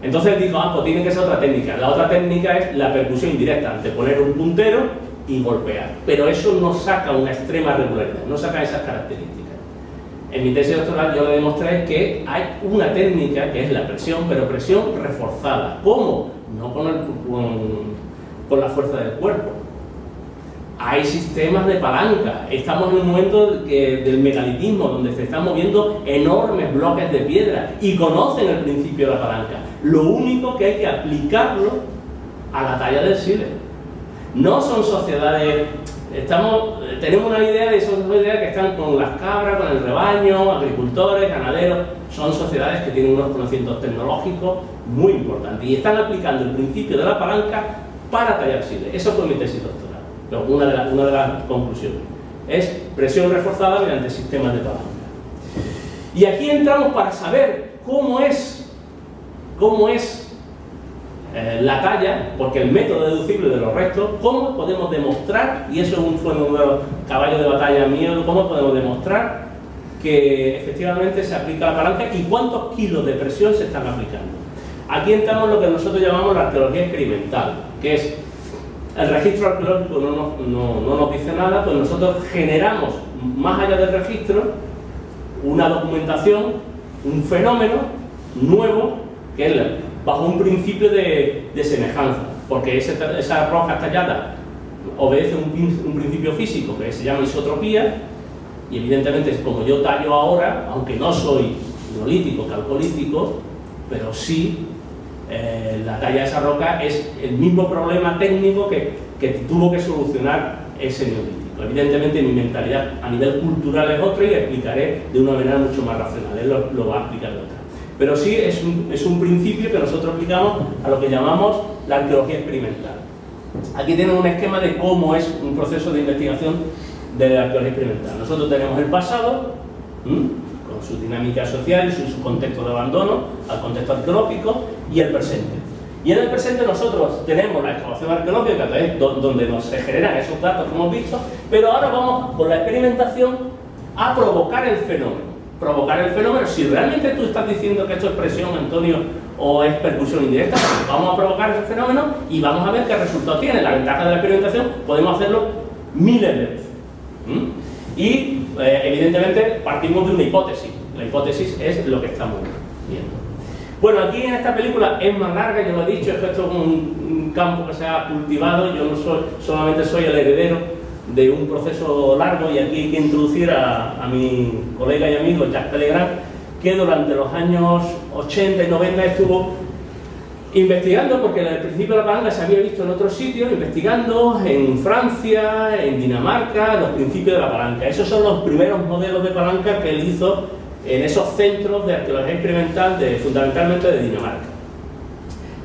Entonces él dijo, pues tiene que ser otra técnica. La otra técnica es la percusión indirecta, ante poner un puntero y golpear. Pero eso no saca una extrema regularidad, no saca esas características. En mi tesis doctoral yo le demostré que hay una técnica que es la presión, pero presión reforzada. ¿Cómo? No con la fuerza del cuerpo. Hay sistemas de palanca. Estamos en un momento del megalitismo, donde se están moviendo enormes bloques de piedra y conocen el principio de la palanca. Lo único que hay que aplicarlo a la talla del sile. No son sociedades, tenemos una idea de son sociedades que están con las cabras, con el rebaño, agricultores, ganaderos. Son sociedades que tienen unos conocimientos tecnológicos muy importantes y están aplicando el principio de la palanca para tallar sile. Eso fue mi tesis doctoral. Pero una de las conclusiones es presión reforzada mediante sistemas de palanca. Y aquí entramos para saber cómo es la talla, porque el método deducible de los restos, cómo podemos demostrar, y eso fue uno de los caballos de batalla mío, cómo podemos demostrar que efectivamente se aplica la palanca y cuántos kilos de presión se están aplicando. Aquí entramos en lo que nosotros llamamos la arqueología experimental, que es el registro arqueológico no nos dice nada, pues nosotros generamos, más allá del registro, una documentación, un fenómeno nuevo, que es bajo un principio de semejanza, porque esa roca tallada obedece un principio físico que se llama isotropía, y evidentemente como yo tallo ahora, aunque no soy neolítico, calcolítico, pero sí la talla de esa roca es el mismo problema técnico que tuvo que solucionar ese neolítico. Evidentemente mi mentalidad a nivel cultural es otra y explicaré de una manera mucho más racional, él lo va a explicar de otra. Pero sí es un principio que nosotros aplicamos a lo que llamamos la arqueología experimental. Aquí tienen un esquema de cómo es un proceso de investigación de la arqueología experimental. Nosotros tenemos el pasado, con su dinámica social y su contexto de abandono, al contexto arqueológico, y el presente. Y en el presente nosotros tenemos la excavación arqueológica, que es donde se generan esos datos que hemos visto, pero ahora vamos con la experimentación a provocar el fenómeno. Provocar el fenómeno, si realmente tú estás diciendo que esto es presión, Antonio, o es percusión indirecta, pues vamos a provocar ese fenómeno y vamos a ver qué resultado tiene. La ventaja de la experimentación, podemos hacerlo miles de veces. Y evidentemente partimos de una hipótesis. La hipótesis es lo que estamos viendo. Bueno, aquí en esta película es más larga, yo lo he dicho, es que esto es un campo que se ha cultivado, yo solamente soy el heredero de un proceso largo, y aquí hay que introducir a mi colega y amigo Jacques Pellegrin, que durante los años 80 y 90 estuvo Investigando, porque el principio de la palanca se había visto en otros sitios, investigando en Francia, en Dinamarca, los principios de la palanca. Esos son los primeros modelos de palanca que él hizo en esos centros de arqueología experimental, fundamentalmente de Dinamarca.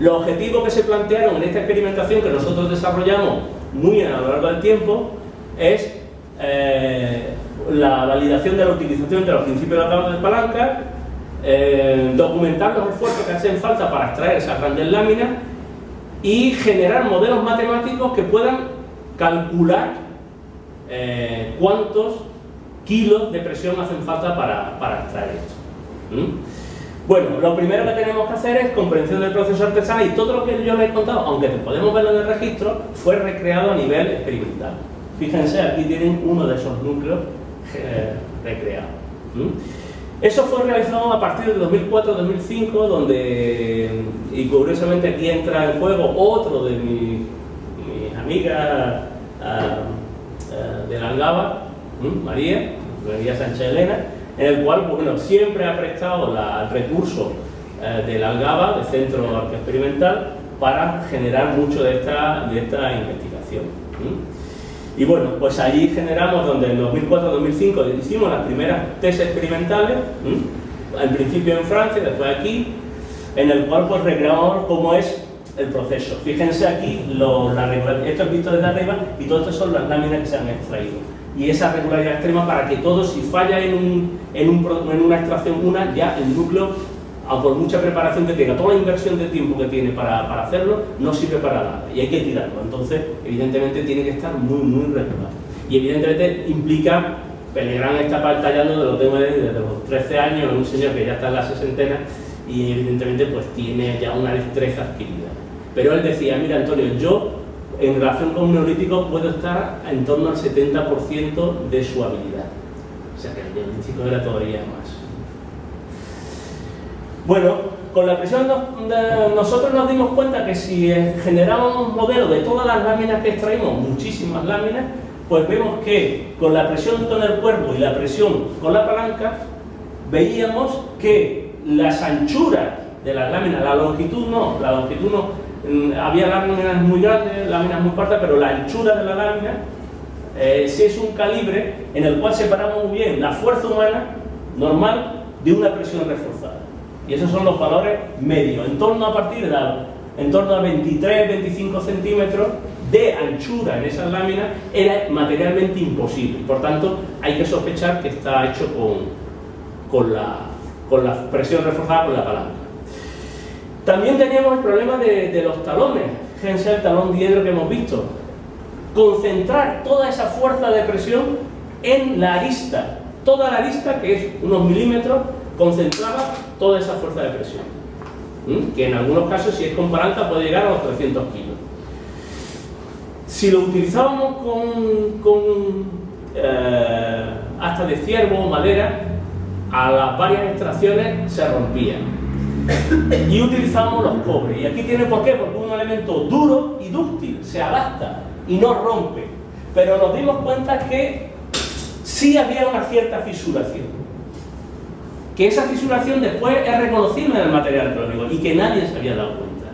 Los objetivos que se plantearon en esta experimentación que nosotros desarrollamos muy a lo largo del tiempo es la validación de la utilización de los principios de la palanca, documentar los esfuerzos que hacen falta para extraer esas grandes láminas y generar modelos matemáticos que puedan calcular cuántos kilos de presión hacen falta para extraer esto. Bueno, lo primero que tenemos que hacer es comprensión del proceso artesanal, y todo lo que yo les he contado, aunque podemos verlo en el registro, fue recreado a nivel experimental. Fíjense, aquí tienen uno de esos núcleos recreados. Eso fue realizado a partir de 2004-2005, donde, y curiosamente aquí entra en juego otro de mis amigas de la Algaba, María Sánchez Elena, en el cual, bueno, siempre ha prestado el recurso de la Algaba, del Centro Arqueoexperimental, para generar mucho de esta investigación. Y bueno, pues allí generamos, donde en 2004-2005 hicimos las primeras test experimentales, al principio en Francia, después aquí, en el cual pues recreamos cómo es el proceso. Fíjense aquí, esto es visto desde arriba, y todo esto son las láminas que se han extraído. Y esa regularidad extrema para que todo, si falla en una extracción, ya el núcleo, aunque por mucha preparación que tenga, toda la inversión de tiempo que tiene para hacerlo, no sirve para nada y hay que tirarlo. Entonces, evidentemente, tiene que estar muy, muy regular. Y evidentemente implica, Pelegrán está tallando, lo tengo desde los 13 años, un señor que ya está en la sesentena, y evidentemente pues tiene ya una destreza adquirida. Pero él decía, mira Antonio, yo en relación con un neolítico puedo estar en torno al 70% de su habilidad. O sea que el neolítico era todavía más. Bueno, con la presión nosotros nos dimos cuenta que si generábamos un modelo de todas las láminas que extraímos, muchísimas láminas, pues vemos que con la presión con el cuerpo y la presión con la palanca, veíamos que las anchuras de las láminas, la longitud no, había láminas muy grandes, láminas muy cortas, pero la anchura de la lámina sí es un calibre en el cual separamos muy bien la fuerza humana normal de una presión reforzada. Y esos son los valores medios, en torno a 23-25 centímetros de anchura en esas láminas era materialmente imposible. Y por tanto, hay que sospechar que está hecho con la presión reforzada con la palanca. También teníamos el problema de los talones. Fíjense el talón diedro que hemos visto. Concentrar toda esa fuerza de presión en la arista. Toda la arista, que es unos milímetros, concentraba toda esa fuerza de presión. Que en algunos casos, si es con palanca, puede llegar a los 300 kilos. Si lo utilizábamos con asta de ciervo o madera, a las varias extracciones se rompían. Y utilizábamos los cobres. Y aquí tiene por qué, porque es un elemento duro y dúctil, se adapta y no rompe. Pero nos dimos cuenta que sí había una cierta fisuración. Que esa fisuración después es reconocible en el material arqueológico y que nadie se había dado cuenta.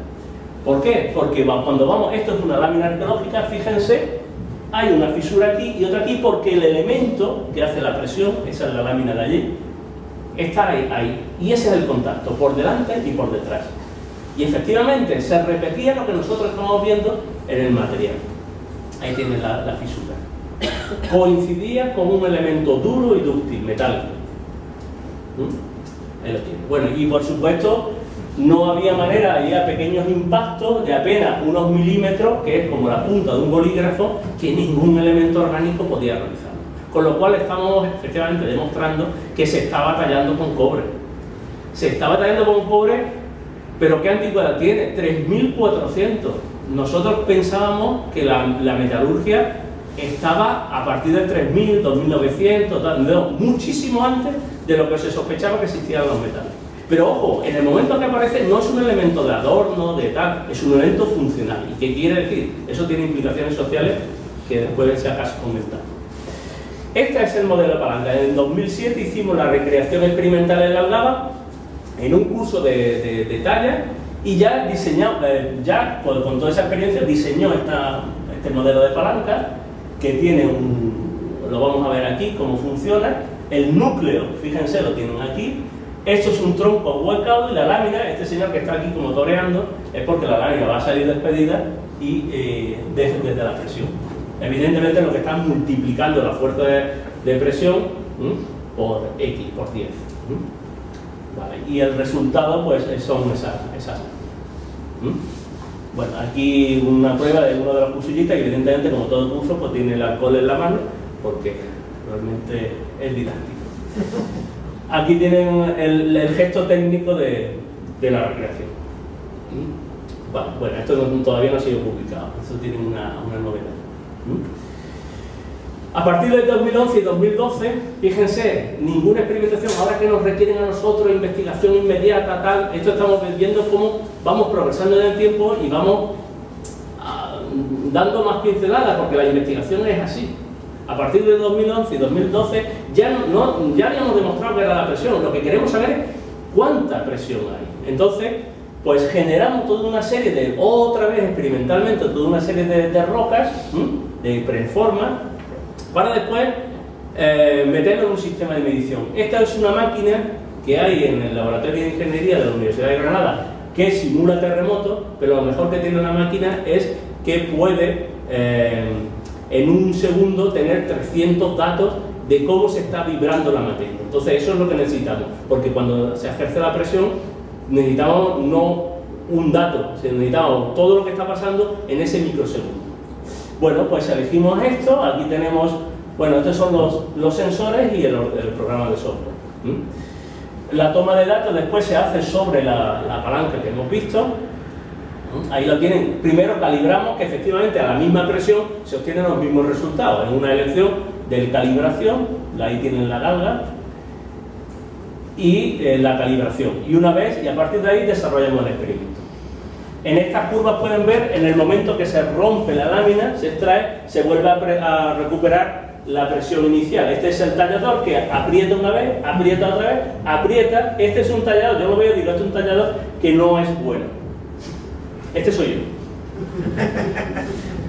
¿Por qué? Porque cuando vamos, esto es una lámina arqueológica, fíjense, hay una fisura aquí y otra aquí porque el elemento que hace la presión, esa es la lámina de allí, está ahí. Y ese es el contacto, por delante y por detrás. Y efectivamente se repetía lo que nosotros estamos viendo en el material. Ahí tiene la fisura. Coincidía con un elemento duro y dúctil, metálico. Ahí lo tiene. Bueno, y por supuesto no había manera, había pequeños impactos de apenas unos milímetros, que es como la punta de un bolígrafo, que ningún elemento orgánico podía realizar. Con lo cual estamos efectivamente demostrando que se estaba tallando con cobre. Se estaba tallando con cobre, pero ¿qué antigüedad tiene? 3400. Nosotros pensábamos que la metalurgia estaba a partir del 3000, 2900, no, muchísimo antes de lo que se sospechaba que existían los metales. Pero ojo, en el momento que aparece no es un elemento de adorno, de tal, es un elemento funcional. ¿Y qué quiere decir? Eso tiene implicaciones sociales que después se acaso comentar. Este es el modelo de palanca. En 2007 hicimos la recreación experimental en la Algaba, en un curso de talla, Y ya diseñado, con toda esa experiencia diseñó este modelo de palanca que tiene lo vamos a ver aquí cómo funciona. El núcleo, fíjense, lo tienen aquí. Esto es un tronco huecado y la lámina, este señor que está aquí como toreando, es porque la lámina va a salir despedida y desde la presión. Evidentemente lo que está multiplicando la fuerza de presión por X, por 10. Vale. Y el resultado pues son esas. Bueno, aquí una prueba de uno de los cursillistas y evidentemente como todo curso pues tiene el alcohol en la mano porque realmente es didáctico. Aquí tienen el gesto técnico de la recreación. Bueno, esto todavía no ha sido publicado, esto tiene una novedad. A partir del 2011 y 2012, fíjense, ninguna experimentación, ahora que nos requieren a nosotros investigación inmediata, tal, esto estamos viendo cómo vamos progresando en el tiempo y vamos dando más pinceladas, porque la investigación es así. A partir de 2011 y 2012 ya habíamos demostrado que era la presión, lo que queremos saber es cuánta presión hay. Entonces, pues generamos toda una serie otra vez experimentalmente, toda una serie de rocas, de preformas, para después meterlo en un sistema de medición. Esta es una máquina que hay en el laboratorio de ingeniería de la Universidad de Granada que simula terremotos, pero lo mejor que tiene la máquina es que puede en un segundo tener 300 datos de cómo se está vibrando la materia. Entonces eso es lo que necesitamos, porque cuando se ejerce la presión necesitamos no un dato, necesitamos todo lo que está pasando en ese microsegundo. Bueno, pues elegimos esto, aquí tenemos, bueno, estos son los sensores y el programa de software. La toma de datos después se hace sobre la palanca que hemos visto. Ahí lo tienen. Primero calibramos que efectivamente a la misma presión se obtienen los mismos resultados. En una elección de calibración, ahí tienen la galga, y la calibración. Y una vez, y a partir de ahí desarrollamos el experimento. En estas curvas pueden ver, en el momento que se rompe la lámina, se extrae, se vuelve a recuperar la presión inicial. Este es el tallador que aprieta una vez, aprieta otra vez, aprieta. Este es un tallador, yo lo veo y digo, este es un tallador que no es bueno. Este soy yo.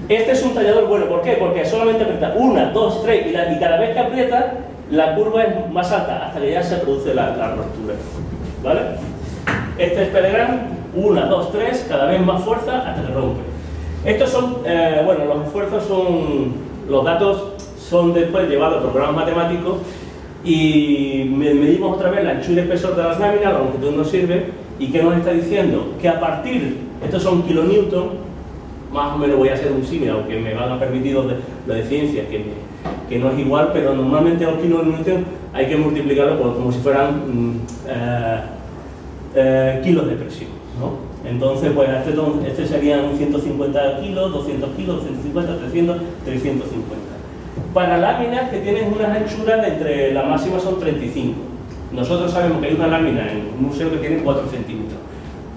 Este es un tallador bueno, ¿por qué? Porque solamente aprieta 1, 2, 3 y cada vez que aprieta la curva es más alta hasta que ya se produce la ruptura. ¿Vale? Este es Telegram, 1, 2, 3, cada vez más fuerza hasta que rompe. Estos son, bueno, los esfuerzos son, los datos son después llevados a programas matemáticos y medimos otra vez la anchura y espesor de las láminas, la longitud nos sirve. ¿Y qué nos está diciendo? Que a partir, estos son kilonewton, más o menos voy a hacer un símil, aunque me van a permitir lo de ciencia, que no es igual, pero normalmente los kilonewton hay que multiplicarlo como si fueran kilos de presión, ¿no? Entonces, pues este serían 150 kilos, 200 kilos, 250, 300, 350. Para láminas que tienen unas anchuras entre la máxima son 35. Nosotros sabemos que hay una lámina en un museo que tiene 4 centímetros.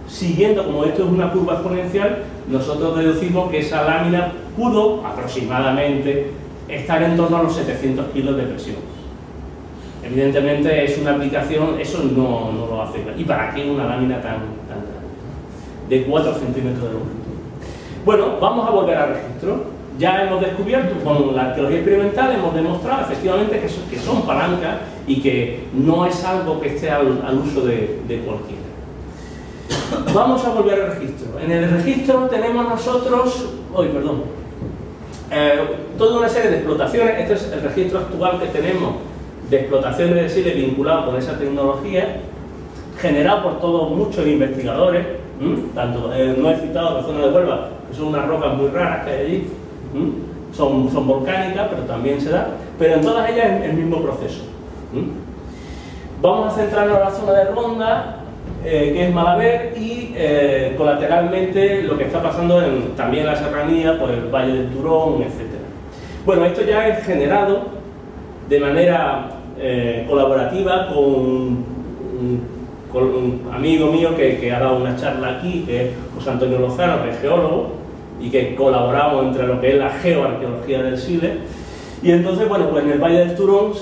Siguiendo, como esto es una curva exponencial, nosotros deducimos que esa lámina pudo aproximadamente estar en torno a los 700 kilos de presión. Evidentemente es una aplicación, eso no lo hace. ¿Y para qué una lámina tan grande? De 4 centímetros de longitud. Bueno, vamos a volver al registro. Ya hemos descubierto, con la arqueología experimental, hemos demostrado efectivamente que son palancas y que no es algo que esté al uso de cualquiera. Vamos a volver al registro. En el registro tenemos nosotros, toda una serie de explotaciones. Este es el registro actual que tenemos de explotaciones de Siles vinculadas con esa tecnología, generado por todos muchos investigadores, tanto, no he citado la zona de Huelva, que son unas rocas muy raras que hay allí, son volcánicas, pero también se da, pero en todas ellas es el mismo proceso. Vamos a centrarnos en la zona de Ronda, que es Malaver, y colateralmente lo que está pasando también en la serranía, pues el Valle del Turón, etc. Bueno, esto ya es generado de manera colaborativa con un amigo mío que ha dado una charla aquí, que es José Antonio Lozano, que es geólogo, y que colaboramos entre lo que es la geoarqueología del Siles. Y entonces, bueno, pues en el Valle del Turón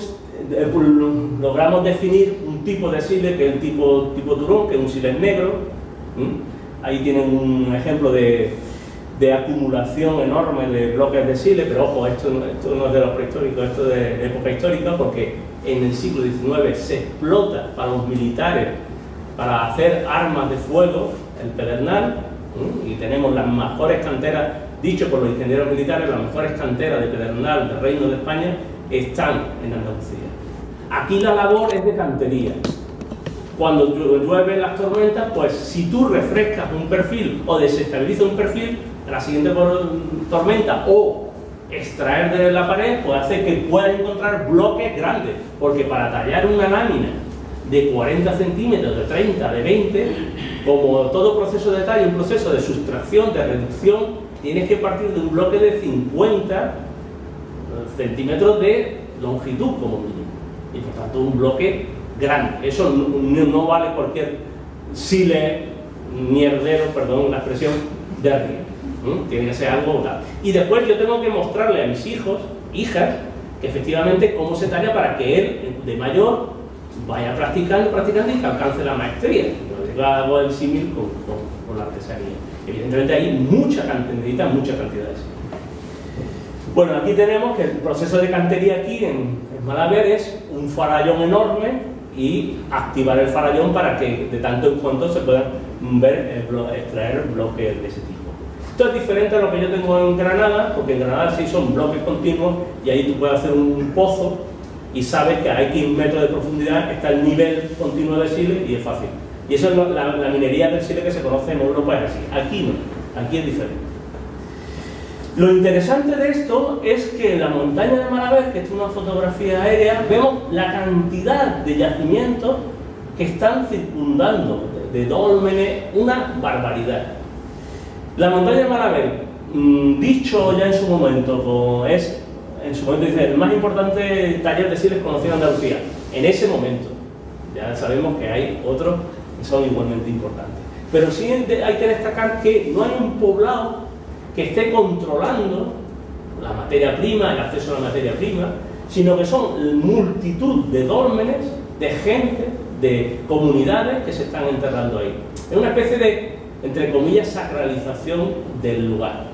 logramos definir un tipo de Siles, que es el tipo Turón, que es un Siles negro, Ahí tienen un ejemplo de acumulación enorme de bloques de sile, pero ojo, esto no es de los prehistóricos, esto es de época histórica, porque en el siglo XIX se explota para los militares para hacer armas de fuego el pedernal, y tenemos las mejores canteras, dicho por los ingenieros militares, las mejores canteras de pedernal del Reino de España están en Andalucía. Aquí la labor es de cantería. Cuando llueven las tormentas, pues si tú refrescas un perfil o desestabilizas un perfil, la siguiente tormenta o extraer de la pared, pues hace que puedas encontrar bloques grandes, porque para tallar una lámina de 40 centímetros, de 30, de 20, como todo proceso de tallo, un proceso de sustracción, de reducción, tienes que partir de un bloque de 50 centímetros de longitud como mínimo, y por tanto un bloque grande. Eso no vale cualquier sile mierdero, perdón la expresión, de arriba. Tiene que ser algo tal. Y después yo tengo que mostrarle a mis hijos, hijas, que efectivamente cómo se talla para que él, de mayor, vaya practicando y que alcance la maestría. Yo hago el símil con la artesanía. Evidentemente hay mucha cantidad de símil. Bueno, aquí tenemos que el proceso de cantería aquí en Malaber es un farallón enorme y activar el farallón para que de tanto en cuanto se puedan extraer bloques de ese tipo. Esto es diferente a lo que yo tengo en Granada, porque en Granada sí son bloques continuos y ahí tú puedes hacer un pozo y sabes que a X metros de profundidad está el nivel continuo de sile y es fácil. Y eso es la minería del sile que se conoce en Europa, es así. Aquí no, aquí es diferente. Lo interesante de esto es que en la montaña de Malaber, que es una fotografía aérea, vemos la cantidad de yacimientos que están circundando, de dólmenes, una barbaridad. La montaña de Malaber, dicho ya en su momento, dice, el más importante taller de siles conocido en Andalucía. En ese momento, ya sabemos que hay otros que son igualmente importantes. Pero sí hay que destacar que no hay un poblado que esté controlando la materia prima, el acceso a la materia prima, sino que son multitud de dólmenes, de gente, de comunidades que se están enterrando ahí. Es una especie de, entre comillas, sacralización del lugar.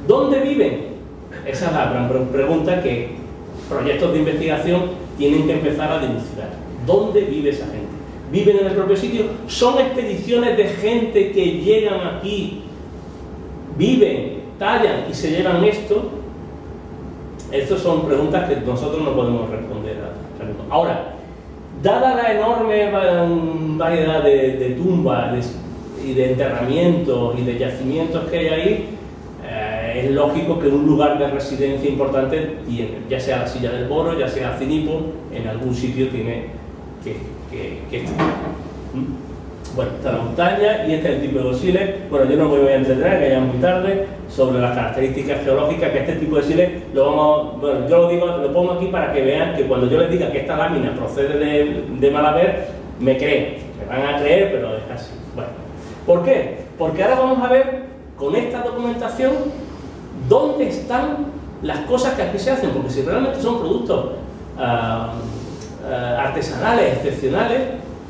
¿Dónde viven? Esa es la gran pregunta que proyectos de investigación tienen que empezar a dilucidar. ¿Dónde vive esa gente? ¿Viven en el propio sitio? ¿Son expediciones de gente que llegan aquí, viven, tallan y se llevan esto? Estas son preguntas que nosotros no podemos responder ahora. Dada la enorme variedad de tumbas y de enterramientos y de yacimientos que hay ahí, es lógico que un lugar de residencia importante tiene, ya sea la Silla del Boro, ya sea Cinipo, en algún sitio tiene que estar. Bueno, esta es la montaña y este es el tipo de siles. Bueno, yo no me voy a entretener, que ya es muy tarde, sobre las características geológicas que este tipo de siles bueno, yo lo digo, lo pongo aquí para que vean que cuando yo les diga que esta lámina procede de Malaber, me creen, me van a creer, pero es así. Bueno, ¿por qué? Porque ahora vamos a ver con esta documentación dónde están las cosas que aquí se hacen, porque si realmente son productos artesanales, excepcionales,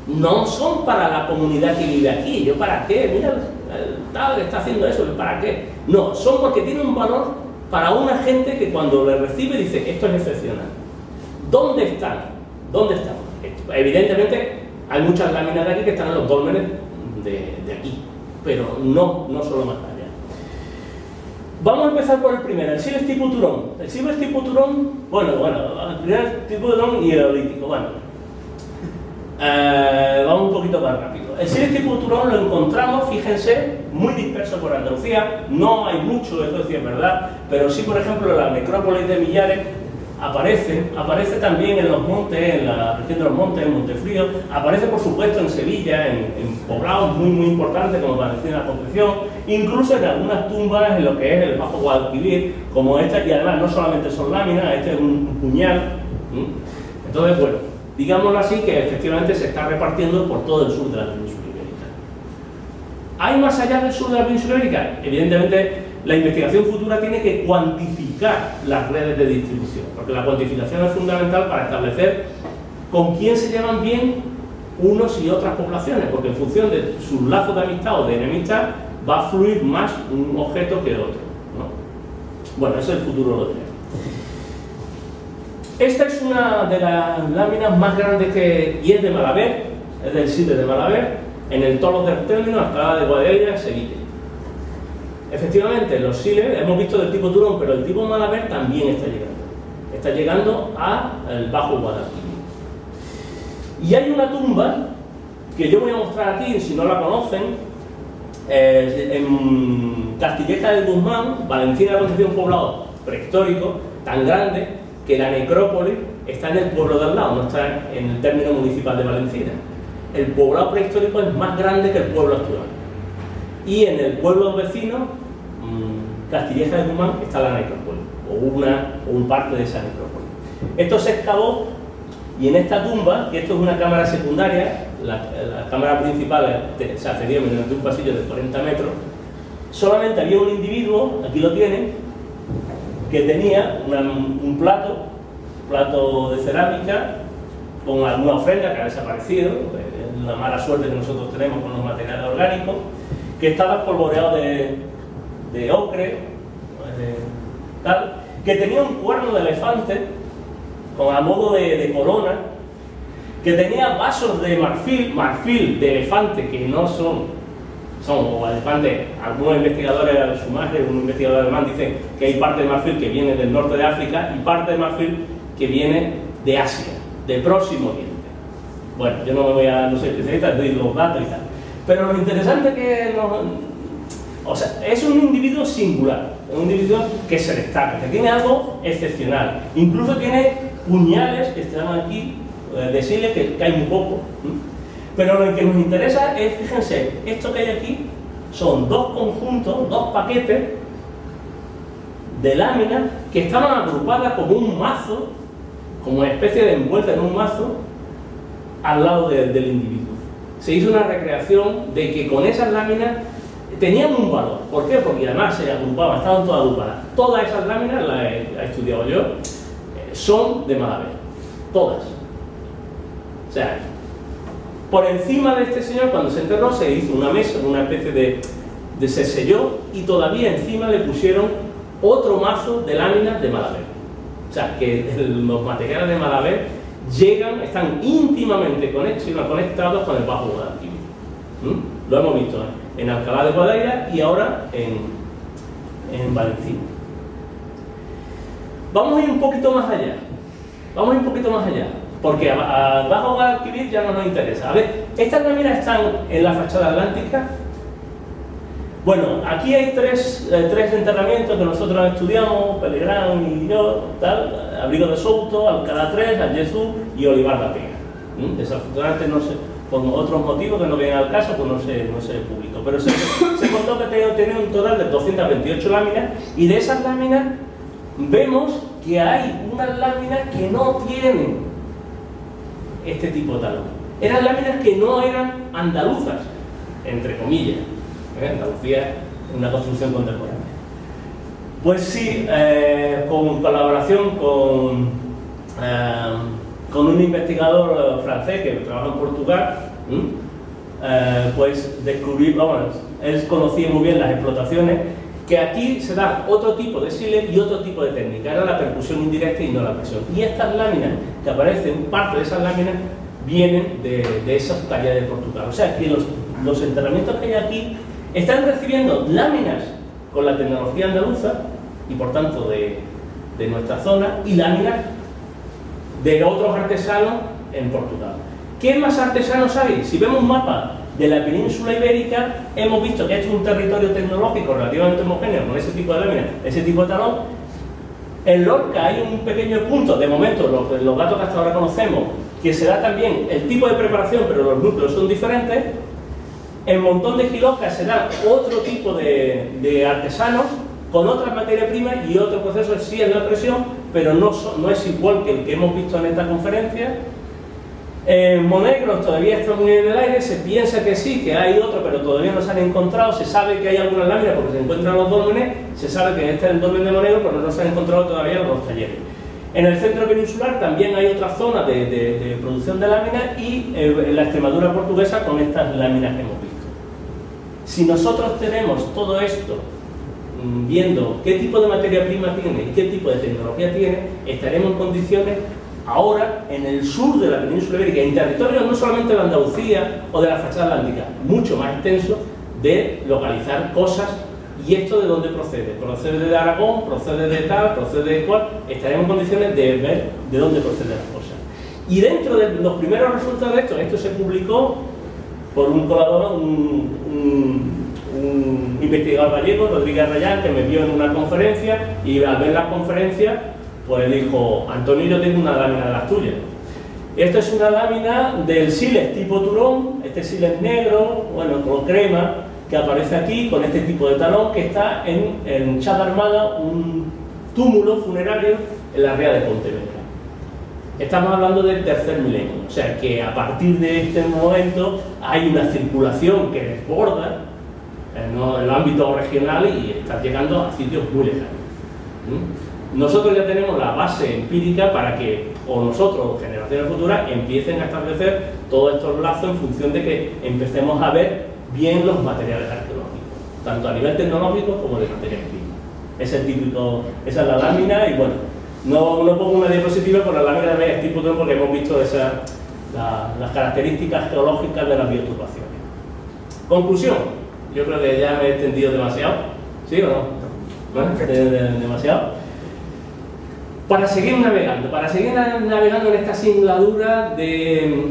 no son para la comunidad que vive aquí. ¿Yo para qué? Mira, el tal que está haciendo eso, ¿para qué? No, son porque tienen un valor para una gente que cuando le recibe dice, esto es excepcional. ¿Dónde están? ¿Dónde están? Evidentemente hay muchas láminas de aquí que están en los dólmenes de aquí, pero no solo más allá. Vamos a empezar por el primero, el Siles tipo Turón. El Siles tipo Turón, bueno, el primer tipo Turón y el Neolítico, bueno. Vamos un poquito más rápido. El Siles tipo Turón lo encontramos, fíjense, muy disperso por Andalucía. No hay mucho, esto sí es verdad, pero sí, por ejemplo, la necrópolis de Millares aparece también en los montes, en la región de los montes, en Montefrío, aparece por supuesto en Sevilla, en poblados muy importantes como Valencia de la Concepción, incluso en algunas tumbas en lo que es el Bajo Guadalquivir, como esta, y además no solamente son láminas, este es un puñal. Entonces, bueno, digámoslo así, que efectivamente se está repartiendo por todo el sur de la península ibérica. ¿Hay más allá del sur de la península ibérica? Evidentemente, la investigación futura tiene que cuantificar las redes de distribución, porque la cuantificación es fundamental para establecer con quién se llevan bien unos y otras poblaciones, porque en función de sus lazos de amistad o de enemistad va a fluir más un objeto que otro, ¿no? Bueno, eso el futuro lo tiene. Esta es una de las láminas más grandes y es de Malaver, es del Sile de Malaver, en el Tolos del Término, Alcalá de Guadaira, Sevilla. Efectivamente, los siles hemos visto del tipo Turón, pero el tipo Malaver también está llegando. Está llegando al Bajo Guadalquivir. Y hay una tumba que yo voy a mostrar aquí, si no la conocen, en Castilleja de Guzmán, Valencina, constituye un poblado prehistórico tan grande que la necrópolis está en el pueblo de al lado, no está en el término municipal de Valencina. El poblado prehistórico es más grande que el pueblo actual. Y en el pueblo vecino, Castilleja de Guzmán, está la necrópolis, o un parte de esa necrópolis. Esto se excavó y en esta tumba, que esto es una cámara secundaria, la cámara principal se accedía mediante un pasillo de 40 metros, solamente había un individuo, aquí lo tienen, que tenía un plato de cerámica con alguna ofrenda que ha desaparecido, es la mala suerte que nosotros tenemos con los materiales orgánicos, que estaba espolvoreado de ocre, tal, que tenía un cuerno de elefante a modo de corona, que tenía vasos de marfil de elefante, que no son o elefantes. Algunos investigadores, Schumacher, un investigador alemán, dicen que hay parte de marfil que viene del norte de África y parte de marfil que viene de Asia, de Próximo Oriente. Bueno, yo no me voy a, no soy especialista, doy los datos y tal. Pero lo interesante que o sea, es un individuo singular, un individuo que se destaca, que tiene algo excepcional. Incluso tiene puñales que están aquí, de sile, que hay muy poco. Pero lo que nos interesa es, fíjense, esto que hay aquí son dos conjuntos, dos paquetes de láminas que estaban agrupadas como un mazo, como una especie de envuelta en un mazo, al lado del individuo. Se hizo una recreación de que con esas láminas tenían un valor. ¿Por qué? Porque además se agrupaban, estaban todas agrupadas. Todas esas láminas, las he estudiado yo, son de Malaver. Todas. O sea, por encima de este señor, cuando se enterró, se hizo una mesa, una especie de se selló, y todavía encima le pusieron otro mazo de láminas de Malaver. O sea, que los materiales de Malaver están íntimamente conectados con el Bajo Guadalquivir. Lo hemos visto en Alcalá de Guadaira y ahora en Valencina. Vamos a ir un poquito más allá. Porque al Bajo Guadalquivir ya no nos interesa. A ver, estas láminas están en la fachada atlántica. Bueno, aquí hay tres enterramientos que nosotros estudiamos, Pelegrán y yo, tal, Abrigo de Souto, Alcalá 3, Algesú y Olivar la Pega. Desafortunadamente no sé, por otros motivos que no vienen al caso, pues no se publicó. Pero se contó que tenía un total de 228 láminas, y de esas láminas vemos que hay unas láminas que no tienen este tipo de talón. Eran láminas que no eran andaluzas, entre comillas. Andalucía es una construcción contemporánea. Pues sí, con colaboración con un investigador francés que trabaja en Portugal, pues descubrí, él conocía muy bien las explotaciones, que aquí se da otro tipo de sile y otro tipo de técnica, era la percusión indirecta y no la presión. Y estas láminas que aparecen, parte de esas láminas vienen de esas tallas de Portugal. O sea que los enterramientos que hay aquí están recibiendo láminas con la tecnología andaluza y por tanto de nuestra zona, y láminas de otros artesanos en Portugal. ¿Qué más artesanos hay? Si vemos un mapa de la península ibérica, hemos visto que es un territorio tecnológico relativamente homogéneo con ese tipo de láminas, ese tipo de talón. En Lorca hay un pequeño punto, de momento los datos que hasta ahora conocemos, que se da también el tipo de preparación, pero los núcleos son diferentes. En Montón de Giloca se da otro tipo de artesanos con otras materias primas y otro proceso, sí en la presión, pero no es igual que el que hemos visto en esta conferencia. En Monegros todavía está muy en el aire, se piensa que sí, que hay otro, pero todavía no se han encontrado. Se sabe que hay algunas láminas porque se encuentran los dólmenes, se sabe que este es el dolmen de Monegros, pero no se han encontrado todavía los talleres. En el centro peninsular también hay otras zonas de producción de láminas y en la Extremadura portuguesa con estas láminas que hemos visto. Si nosotros tenemos todo esto viendo qué tipo de materia prima tiene y qué tipo de tecnología tiene, estaremos en condiciones ahora en el sur de la península ibérica, en territorios no solamente de Andalucía o de la fachada atlántica, mucho más extenso, de localizar cosas. ¿Y esto de dónde procede? Procede de Aragón, procede de tal, procede de cual. Estaremos en condiciones de ver de dónde proceden las cosas. Y dentro de los primeros resultados de esto se publicó por un colaborador, un investigador gallego, Rodríguez Rayán, que me vio en una conferencia, y al ver la conferencia pues dijo: Antonio, yo tengo una lámina de las tuyas. Esto es una lámina del sílex tipo turón, este sílex negro, bueno, con crema, que aparece aquí con este tipo de talón, que está en Chada Armada, un túmulo funerario en la ría de Pontevedra. Estamos hablando del tercer milenio, o sea que a partir de este momento hay una circulación que desborda el ámbito regional y está llegando a sitios muy lejanos. Nosotros ya tenemos la base empírica para que, o nosotros, o generaciones futuras, empiecen a establecer todos estos lazos en función de que empecemos a ver bien los materiales arqueológicos, tanto a nivel tecnológico como de materia empírica. Esa es la lámina, y bueno, no pongo una diapositiva con la lámina de tipo turón porque hemos visto las características geológicas de las bioturbaciones. Conclusión, yo creo que ya me he extendido demasiado, ¿sí o no? ¿Bueno? Demasiado. Para seguir navegando en esta singladura de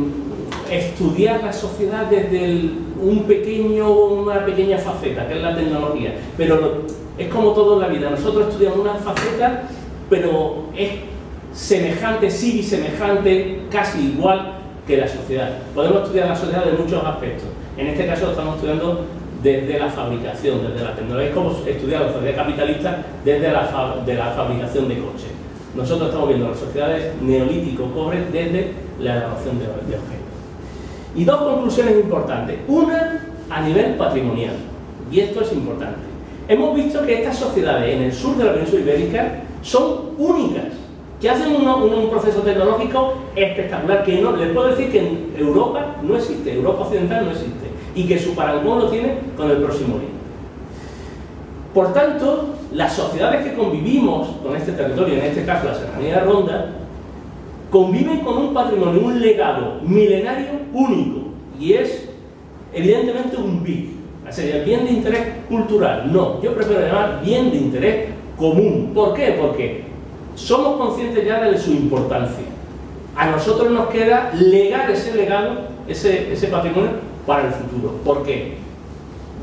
estudiar la sociedad desde una pequeña faceta, que es la tecnología. Pero es como todo en la vida, nosotros estudiamos una faceta, pero es semejante, sí semejante, casi igual que la sociedad. Podemos estudiar la sociedad de muchos aspectos. En este caso lo estamos estudiando desde la fabricación, desde la tecnología. Es como estudiar la sociedad capitalista desde la fabricación de coches. Nosotros estamos viendo las sociedades neolítico-cobre desde la elaboración de objetos. Y dos conclusiones importantes. Una, a nivel patrimonial, y esto es importante. Hemos visto que estas sociedades en el sur de la península ibérica son únicas, que hacen un proceso tecnológico espectacular, que no, les puedo decir que en Europa no existe, Europa occidental no existe, y que su parangón lo tiene con el Próximo Oriente. Por tanto, las sociedades que convivimos con este territorio, en este caso la Serranía de Ronda, conviven con un patrimonio, un legado milenario único, y es evidentemente un BIC. ¿Sería bien de interés cultural? No, yo prefiero llamar bien de interés común. ¿Por qué? Porque somos conscientes ya de su importancia. A nosotros nos queda legar ese legado, ese patrimonio para el futuro. ¿Por qué?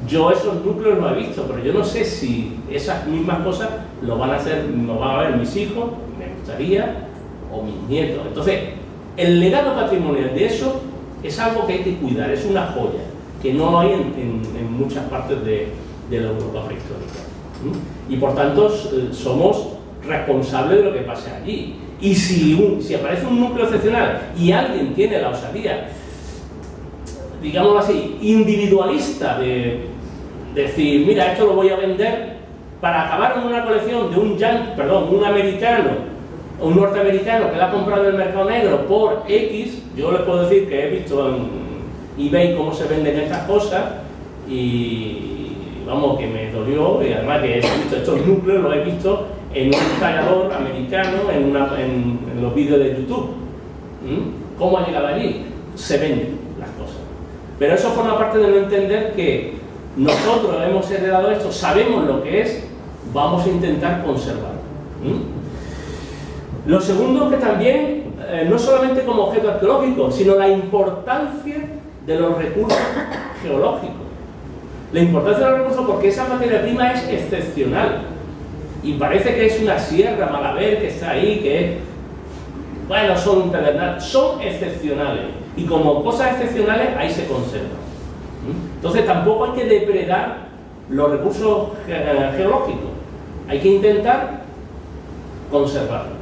Yo esos núcleos los he visto, pero yo no sé si esas mismas cosas lo van a hacer, lo van a ver mis hijos, me gustaría, o mis nietos. Entonces, el legado patrimonial de eso es algo que hay que cuidar, es una joya que no hay en muchas partes de la Europa prehistórica. Y por tanto, somos responsables de lo que pase allí. Y si aparece un núcleo excepcional y alguien tiene la osadía, digámoslo así, individualista, de decir, mira, esto lo voy a vender para acabar en una colección de un americano o un norteamericano que la ha comprado en el mercado negro por X, yo les puedo decir que he visto en eBay cómo se venden estas cosas y vamos, que me dolió, y además que he visto estos núcleos, los he visto en un tallador americano, en los vídeos de YouTube. ¿Cómo ha llegado allí? Se venden las cosas. Pero eso forma parte de no entender que nosotros hemos heredado esto, sabemos lo que es, vamos a intentar conservarlo. Lo segundo, que también, no solamente como objeto arqueológico, sino la importancia de los recursos geológicos. La importancia de los recursos porque esa materia prima es excepcional. Y parece que es una sierra Malaver que está ahí, que es... Bueno, son pedernales, son excepcionales. Y como cosas excepcionales, ahí se conservan. Entonces tampoco hay que depredar los recursos geológicos. Hay que intentar conservarlos.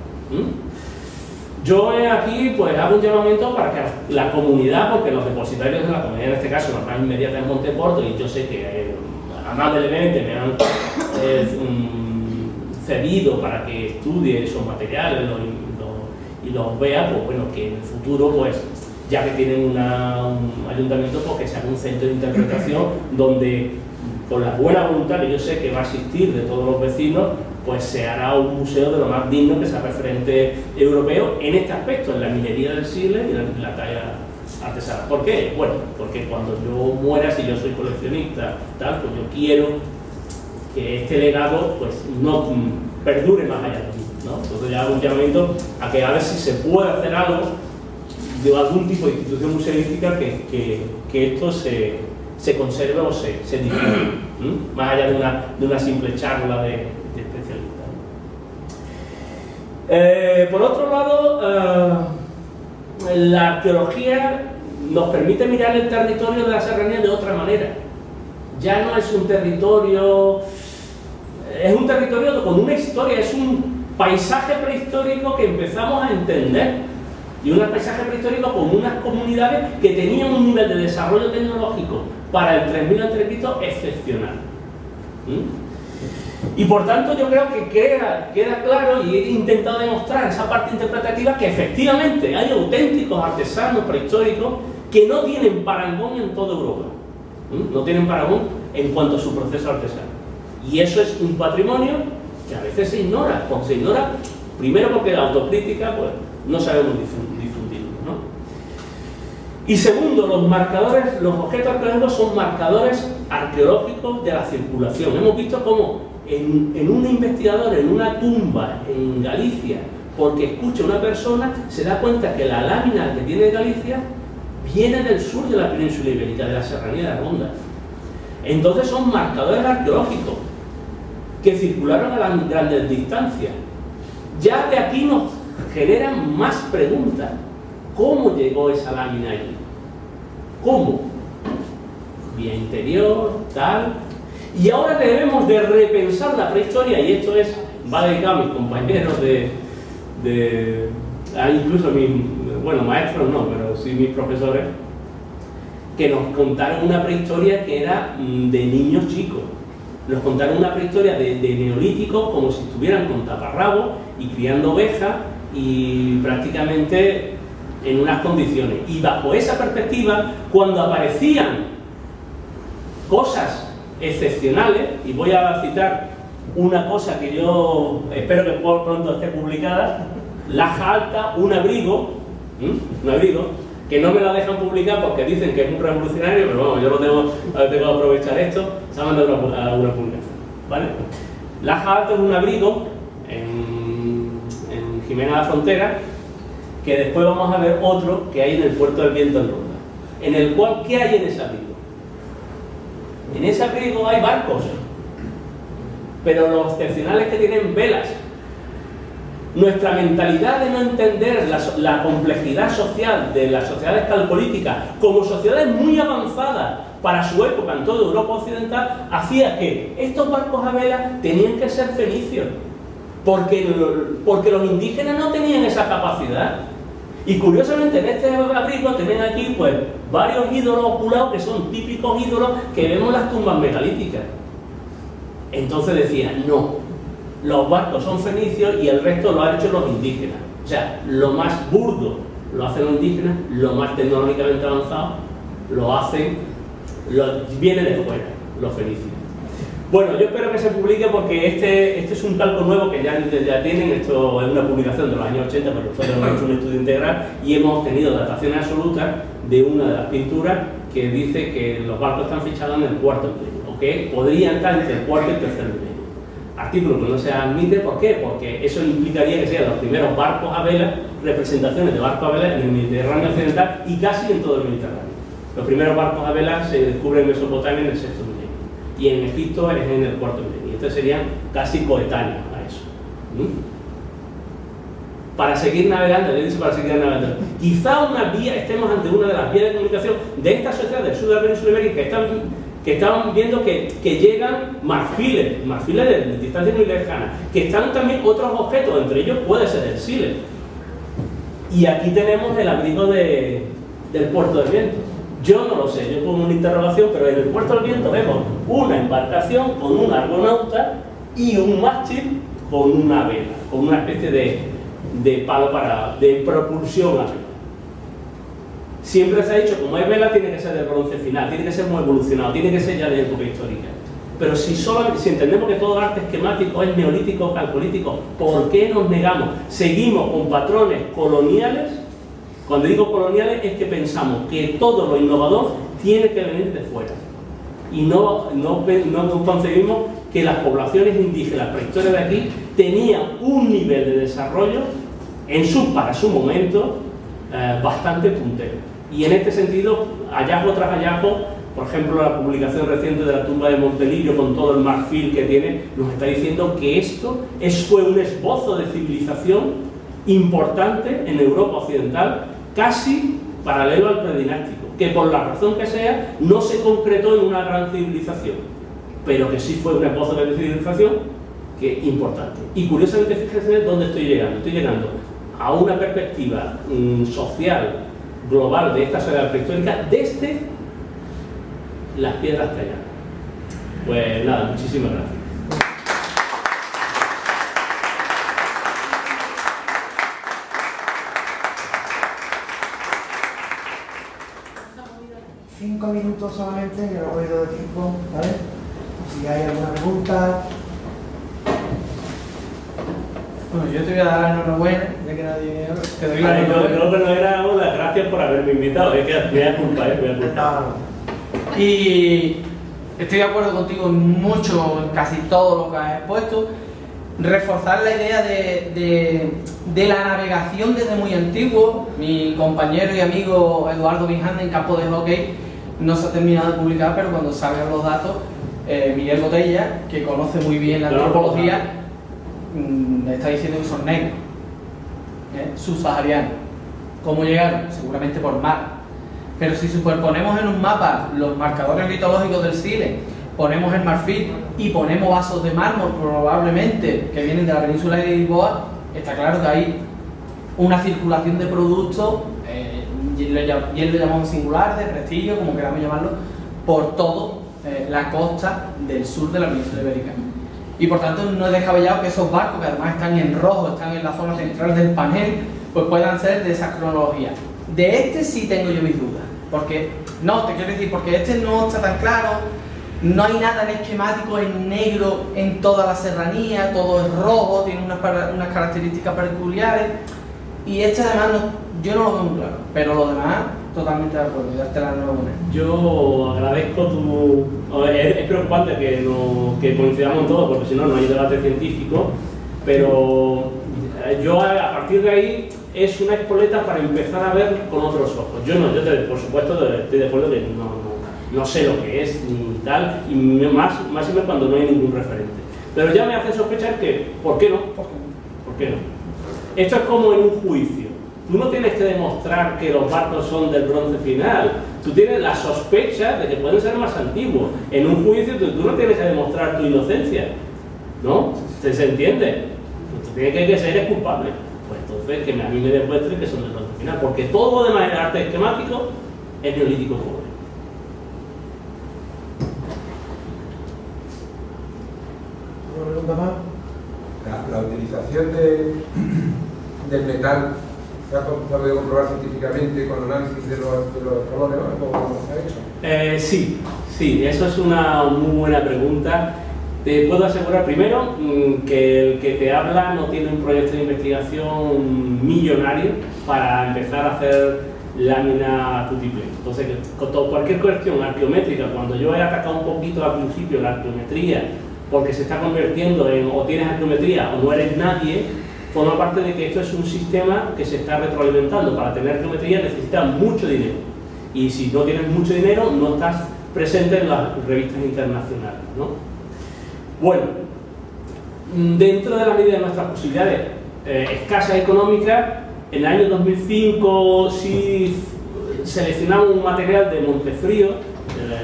Yo aquí pues hago un llamamiento para que la comunidad, porque los depositarios de la comunidad, en este caso la más inmediata es Monteporto, y yo sé que amablemente me han cedido para que estudie esos materiales y los vea, pues bueno, que en el futuro, pues ya que tienen un ayuntamiento, pues que se haga un centro de interpretación donde, con la buena voluntad que yo sé que va a existir de todos los vecinos, pues se hará un museo de lo más digno, que sea referente europeo en este aspecto, en la minería del siglo y en la talla artesana. ¿Por qué? Bueno, porque cuando yo muera, si yo soy coleccionista, tal, pues yo quiero que este legado pues no perdure más allá de mí, ¿no? Entonces ya hago un llamamiento a que a ver si se puede hacer algo de algún tipo de institución museística que esto se conserve o se difunda, más allá de una simple charla de especialistas. Por otro lado, la arqueología nos permite mirar el territorio de la serranía de otra manera. Ya no es un territorio, es un territorio con una historia, es un paisaje prehistórico que empezamos a entender. Y un paisaje prehistórico con unas comunidades que tenían un nivel de desarrollo tecnológico para el 3000 a.C. excepcional. Y por tanto yo creo que queda claro, y he intentado demostrar esa parte interpretativa, que efectivamente hay auténticos artesanos prehistóricos que no tienen parangón en toda Europa. No tienen parangón en cuanto a su proceso artesano. Y eso es un patrimonio que a veces se ignora. Porque se ignora, primero porque la autocrítica, pues, no sabemos difundirlo, ¿no? Y segundo, los marcadores, los objetos arqueológicos son marcadores arqueológicos de la circulación. Hemos visto cómo en un investigador, en una tumba en Galicia, porque escucha a una persona, se da cuenta que la lámina que tiene Galicia viene del sur de la península ibérica, de la serranía de Argonda. Entonces son marcadores arqueológicos que circularon a las grandes distancias. Ya de aquí nos generan más preguntas. ¿Cómo llegó esa lámina allí? ¿Cómo? Vía interior, tal. Y ahora debemos de repensar la prehistoria, y esto va dedicado a mis compañeros incluso maestros no, pero sí mis profesores, que nos contaron una prehistoria que era de niños chicos. Nos contaron una prehistoria de neolíticos, como si estuvieran con taparrabos y criando ovejas, y prácticamente en unas condiciones. Y bajo esa perspectiva, cuando aparecían cosas excepcionales, y voy a citar una cosa que yo espero que pronto esté publicada, laja alta, un abrigo, que no me la dejan publicar porque dicen que es un revolucionario, pero bueno, yo tengo que aprovechar esto, se ha mandado a una publicación, ¿vale? Laja alta es un abrigo en Jimena de la Frontera, que después vamos a ver otro que hay en el Puerto del Viento en Ronda, en el cual, ¿qué hay en ese abrigo? En ese abrigo hay barcos, pero los excepcionales que tienen velas. Nuestra mentalidad de no entender la complejidad social de las sociedades calcolíticas como sociedades muy avanzadas para su época en toda Europa occidental, hacía que estos barcos a vela tenían que ser fenicios, porque los indígenas no tenían esa capacidad. Y curiosamente en este abrigo tienen aquí pues varios ídolos oculados que son típicos ídolos que vemos en las tumbas megalíticas. Entonces decían, no, los barcos son fenicios y el resto lo han hecho los indígenas. O sea, lo más burdo lo hacen los indígenas, lo más tecnológicamente avanzado viene de fuera, los fenicios. Bueno, yo espero que se publique porque este es un calco nuevo que ya tienen. Esto es una publicación de los años 80, pero nosotros hemos hecho un estudio integral y hemos tenido dataciones absolutas de una de las pinturas que dice que los barcos están fichados en el cuarto milenio, o que podrían estar entre el cuarto y el tercer milenio. Artículo que no se admite, ¿por qué? Porque eso implicaría que sean los primeros barcos a vela, representaciones de barcos a vela en el Mediterráneo occidental y casi en todo el Mediterráneo. Los primeros barcos a vela se descubren en Mesopotamia en el sexto milenio. Y en Egipto es en el cuarto milenio. Y estos serían casi coetáneos a eso. Para seguir navegando, quizá estemos ante una de las vías de comunicación de esta sociedad del sur de la península ibérica que están viendo que llegan marfiles de distancias muy lejanas, que están también otros objetos, entre ellos puede ser el sílex. Y aquí tenemos el abrigo del Puerto del Viento. Yo no lo sé, yo pongo una interrogación, pero en el Puerto del Viento vemos una embarcación con un argonauta y un mástil con una vela, con una especie de palo de propulsión a vela. Siempre se ha dicho, como es vela, tiene que ser del bronce final, tiene que ser muy evolucionado, tiene que ser ya de época histórica. Pero si entendemos que todo arte esquemático es neolítico, calcolítico, ¿por qué nos negamos? Seguimos con patrones coloniales. Cuando digo coloniales es que pensamos que todo lo innovador tiene que venir de fuera. Y no concebimos que las poblaciones indígenas prehistóricas de aquí tenían un nivel de desarrollo para su momento bastante puntero. Y en este sentido, hallazgo tras hallazgo, por ejemplo, la publicación reciente de la tumba de Montelirio con todo el marfil que tiene, nos está diciendo que esto fue un esbozo de civilización importante en Europa occidental, casi paralelo al predinástico, que por la razón que sea no se concretó en una gran civilización, pero que sí fue un esbozo de civilización importante. Y curiosamente, fíjense dónde estoy llegando a una perspectiva social global de esta sociedad prehistórica desde las piedras talladas. Pues nada, muchísimas gracias. Cinco minutos solamente, que no he oído de tiempo, ¿vale? Si hay alguna pregunta. Bueno, yo te voy a dar la enhorabuena, ya que nadie te doy la Vale, enhorabuena. no, pero no era una, gracias por haberme invitado, es que me voy a culpar, Y estoy de acuerdo contigo en mucho, en casi todo lo que has expuesto. Reforzar la idea de la navegación desde muy antiguo. Mi compañero y amigo Eduardo Bijanda en campo de hockey no se ha terminado de publicar, pero cuando salgan los datos, Miguel Botella, que conoce muy bien la antropología, está diciendo que son negros, subsaharianos. ¿Cómo llegaron? Seguramente por mar. Pero si superponemos en un mapa los marcadores litológicos del Sile, ponemos el marfil y ponemos vasos de mármol probablemente que vienen de la península de Lisboa, está claro que hay una circulación de productos, bien lo llamamos singular, de prestigio, como queramos llamarlo, por toda la costa del sur de la península ibérica. Y por tanto no es descabellado que esos barcos, que además están en rojo, están en la zona central del panel, pues puedan ser de esa cronología. De este sí tengo yo mis dudas, porque este no está tan claro, no hay nada en esquemático en negro en toda la serranía, todo es rojo, tiene unas características peculiares, y este además yo no lo veo muy claro, pero lo demás totalmente de acuerdo, y darte la enhorabuena. Yo agradezco es preocupante que coincidamos en todo, porque si no, no hay debate científico, pero yo a partir de ahí es una espoleta para empezar a ver con otros ojos. Por supuesto estoy de acuerdo que no sé lo que es ni tal, y más cuando no hay ningún referente. Pero ya me hace sospechar que, ¿por qué no? ¿Por qué no? Esto es como en un juicio. Tú no tienes que demostrar que los barcos son del bronce final. Tú tienes la sospecha de que pueden ser más antiguos. En un juicio tú no tienes que demostrar tu inocencia, ¿no? ¿Se entiende? Tú tienes que ser culpable. Pues entonces que a mí me demuestre que son del bronce final, porque todo lo demás en arte esquemático es neolítico cobre. ¿Una pregunta más? La utilización del metal se ha podido comprobar científicamente con el análisis de los colores, ¿no? ¿Cómo se ha hecho? Sí, eso es una muy buena pregunta. Te puedo asegurar primero que el que te habla no tiene un proyecto de investigación millonario para empezar a hacer lámina multiple. Entonces, con cualquier cuestión arqueométrica, cuando yo he atacado un poquito al principio la arqueometría, porque se está convirtiendo en o tienes arqueometría o no eres nadie, forma parte de que esto es un sistema que se está retroalimentando. Para tener arqueometría necesitas mucho dinero, y si no tienes mucho dinero no estás presente en las revistas internacionales, ¿no? Bueno, dentro de la medida de nuestras posibilidades escasas económicas, en el año 2005 sí seleccionamos un material de Montefrío,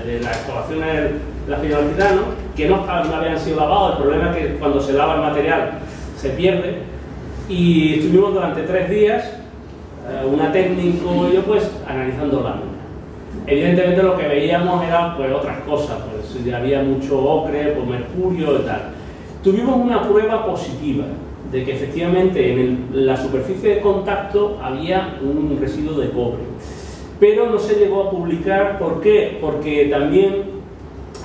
de las excavaciones de la Piedra Gitano, que no habían sido lavados. El problema es que cuando se lava el material se pierde, y estuvimos durante 3 días, una técnico y yo, pues analizando láminas. Evidentemente lo que veíamos era pues otras cosas, pues había mucho ocre, pues mercurio y tal. tuvimos una prueba positiva de que efectivamente en la superficie de contacto había un residuo de cobre, pero no se llegó a publicar. ¿Por qué? Porque también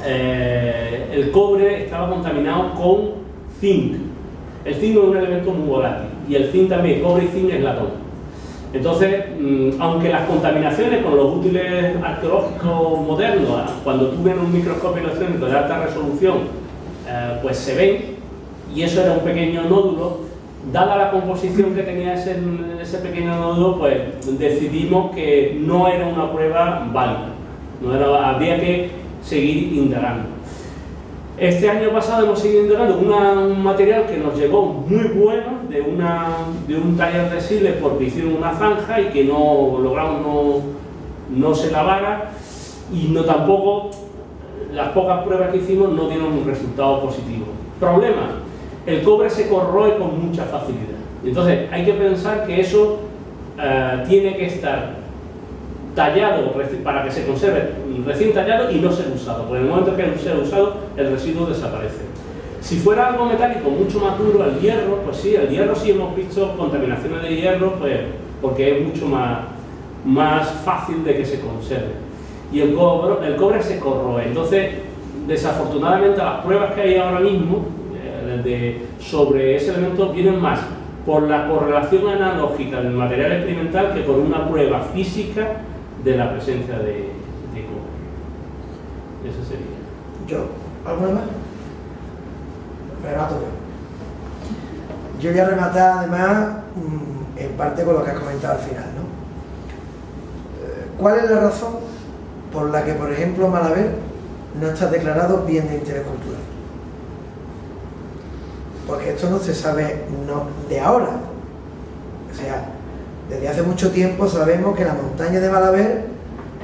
el cobre estaba contaminado con zinc. El zinc es un elemento muy volátil y el zinc también, cobre y zinc es latón. Entonces, aunque las contaminaciones con los útiles arqueológicos modernos, cuando tú ves un microscopio electrónico de alta resolución, pues se ven, y eso era un pequeño nódulo, dada la composición que tenía ese pequeño nódulo, pues decidimos que no era una prueba válida, habría que seguir indagando. Este año pasado hemos seguido indagando un material que nos llegó muy bueno de un taller de Siles, porque hicieron una zanja y que no logramos no se lavara, y no tampoco las pocas pruebas que hicimos no dieron un resultado positivo. Problema: el cobre se corroe con mucha facilidad. Entonces hay que pensar que eso tiene que estar tallado para que se conserve recién tallado y no ser usado, porque en el momento que sea usado el residuo desaparece. Si fuera algo metálico mucho más duro, el hierro, pues sí, el hierro sí hemos visto contaminaciones de hierro, pues porque es mucho más fácil de que se conserve. Y el cobre se corroe. Entonces, desafortunadamente, las pruebas que hay ahora mismo sobre ese elemento vienen más por la correlación analógica del material experimental que por una prueba física de la presencia de cobre. Eso sería. ¿Alguna más? Remato yo. Yo voy a rematar además en parte con lo que has comentado al final, ¿no? ¿Cuál es la razón por la que, por ejemplo, Malaver no está declarado bien de interés cultural? Porque esto no se sabe de ahora. O sea, desde hace mucho tiempo sabemos que la montaña de Malaver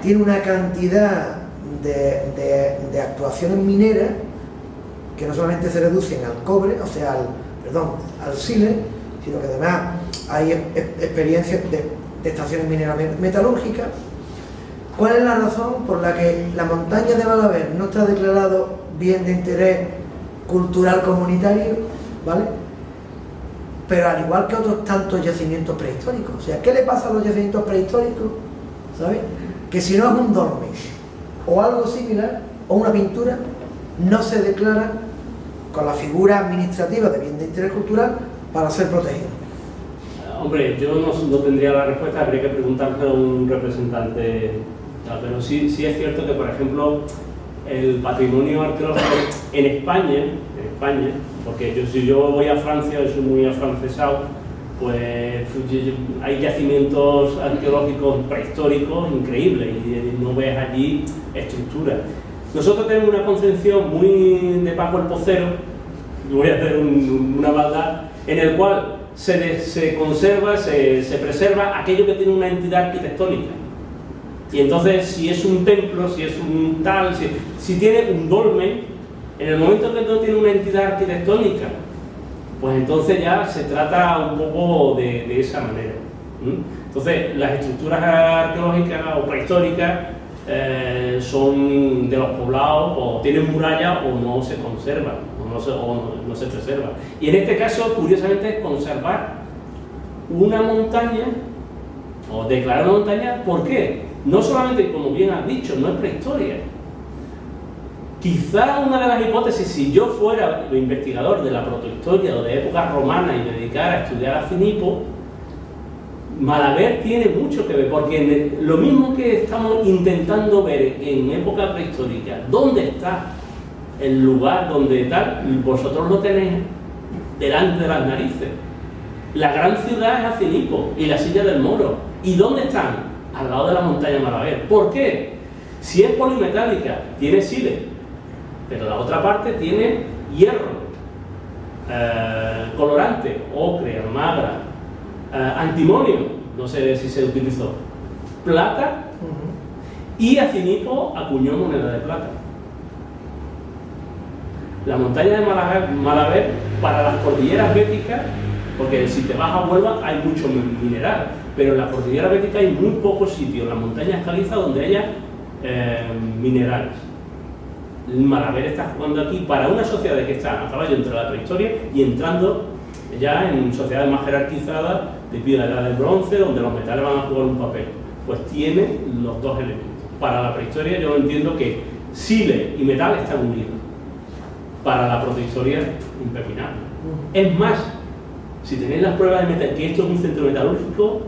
tiene una cantidad de actuaciones mineras que no solamente se reducen al cobre, o sea, al Siles, sino que además hay experiencias de estaciones mineras metalúrgicas. ¿Cuál es la razón por la que la montaña de Malaver no está declarado bien de interés cultural comunitario, ¿vale? Pero al igual que otros tantos yacimientos prehistóricos? O sea, ¿qué le pasa a los yacimientos prehistóricos? ¿Sabes? Que si no es un dolmen o algo similar, o una pintura, no se declara con la figura administrativa de bien de interés cultural para ser protegido. Hombre, yo no tendría la respuesta, habría que preguntarle a un representante, pero sí es cierto que, por ejemplo, el patrimonio arqueológico en España, porque si yo voy a Francia, yo soy muy afrancesado, pues hay yacimientos arqueológicos prehistóricos increíbles y no ves allí estructuras. Nosotros tenemos una concepción muy de Paco el Pocero, voy a hacer una maldad, en el cual se conserva, se preserva aquello que tiene una entidad arquitectónica. Y entonces, si es un templo, si es un tal, si tiene un dolmen, en el momento que no tiene una entidad arquitectónica, pues entonces ya se trata un poco de esa manera. Entonces, las estructuras arqueológicas o prehistóricas son de los poblados, o tienen muralla o no se conservan, o no se preservan. Y en este caso, curiosamente, es conservar una montaña, o declarar una montaña. ¿Por qué? No solamente, como bien has dicho, no es prehistoria. Quizá una de las hipótesis, si yo fuera investigador de la protohistoria o de época romana y me dedicara a estudiar a Cinipo, Malaver tiene mucho que ver, porque lo mismo que estamos intentando ver en época prehistórica, ¿dónde está el lugar donde tal? Vosotros lo tenéis delante de las narices. La gran ciudad es Acinipo y la Silla del Moro. ¿Y dónde están? Al lado de la montaña de Malaver. ¿Por qué? Si es polimetálica, tiene Siles, pero la otra parte tiene hierro, colorante, ocre, almagra, antimonio, no sé si se utilizó, plata, y Acinipo acuñó moneda de plata. La montaña de Malaver, para las cordilleras béticas, porque si te vas a Huelva hay mucho mineral, pero en la cordillera bética hay muy pocos sitios, en las montañas calizas, donde haya minerales. El Malaber está jugando aquí para una sociedad que está a caballo entre la prehistoria y entrando ya en sociedades más jerarquizadas de la edad del bronce, donde los metales van a jugar un papel. Pues tiene los dos elementos. Para la prehistoria yo entiendo que sile y metal están unidos. Para la protohistoria, impepinable. Es más, si tenéis las pruebas de metal, que esto es un centro metalúrgico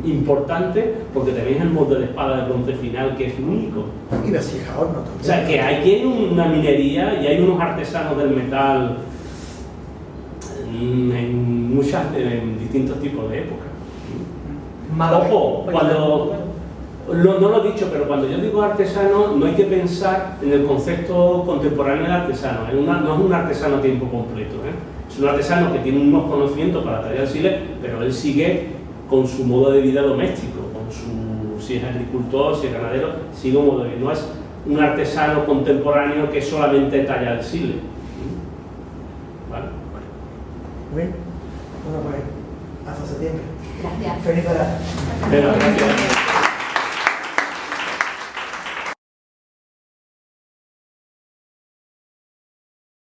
importante, porque tenéis el molde de espada de bronce final, que es único. Y vasija horno también. O sea, que aquí hay una minería y hay unos artesanos del metal en distintos tipos de épocas. Ojo, cuando... No lo he dicho, pero cuando yo digo artesano, no hay que pensar en el concepto contemporáneo de artesano. No es un artesano a tiempo completo, ¿eh? Es un artesano que tiene unos conocimientos para tallar el sile, pero él sigue con su modo de vida doméstico, si es agricultor, si es ganadero, sigue un modo de vida. No es un artesano contemporáneo que solamente talla el sile. ¿Vale? Muy bien. Bueno, pues hasta septiembre. Gracias. Feliz verano. Gracias.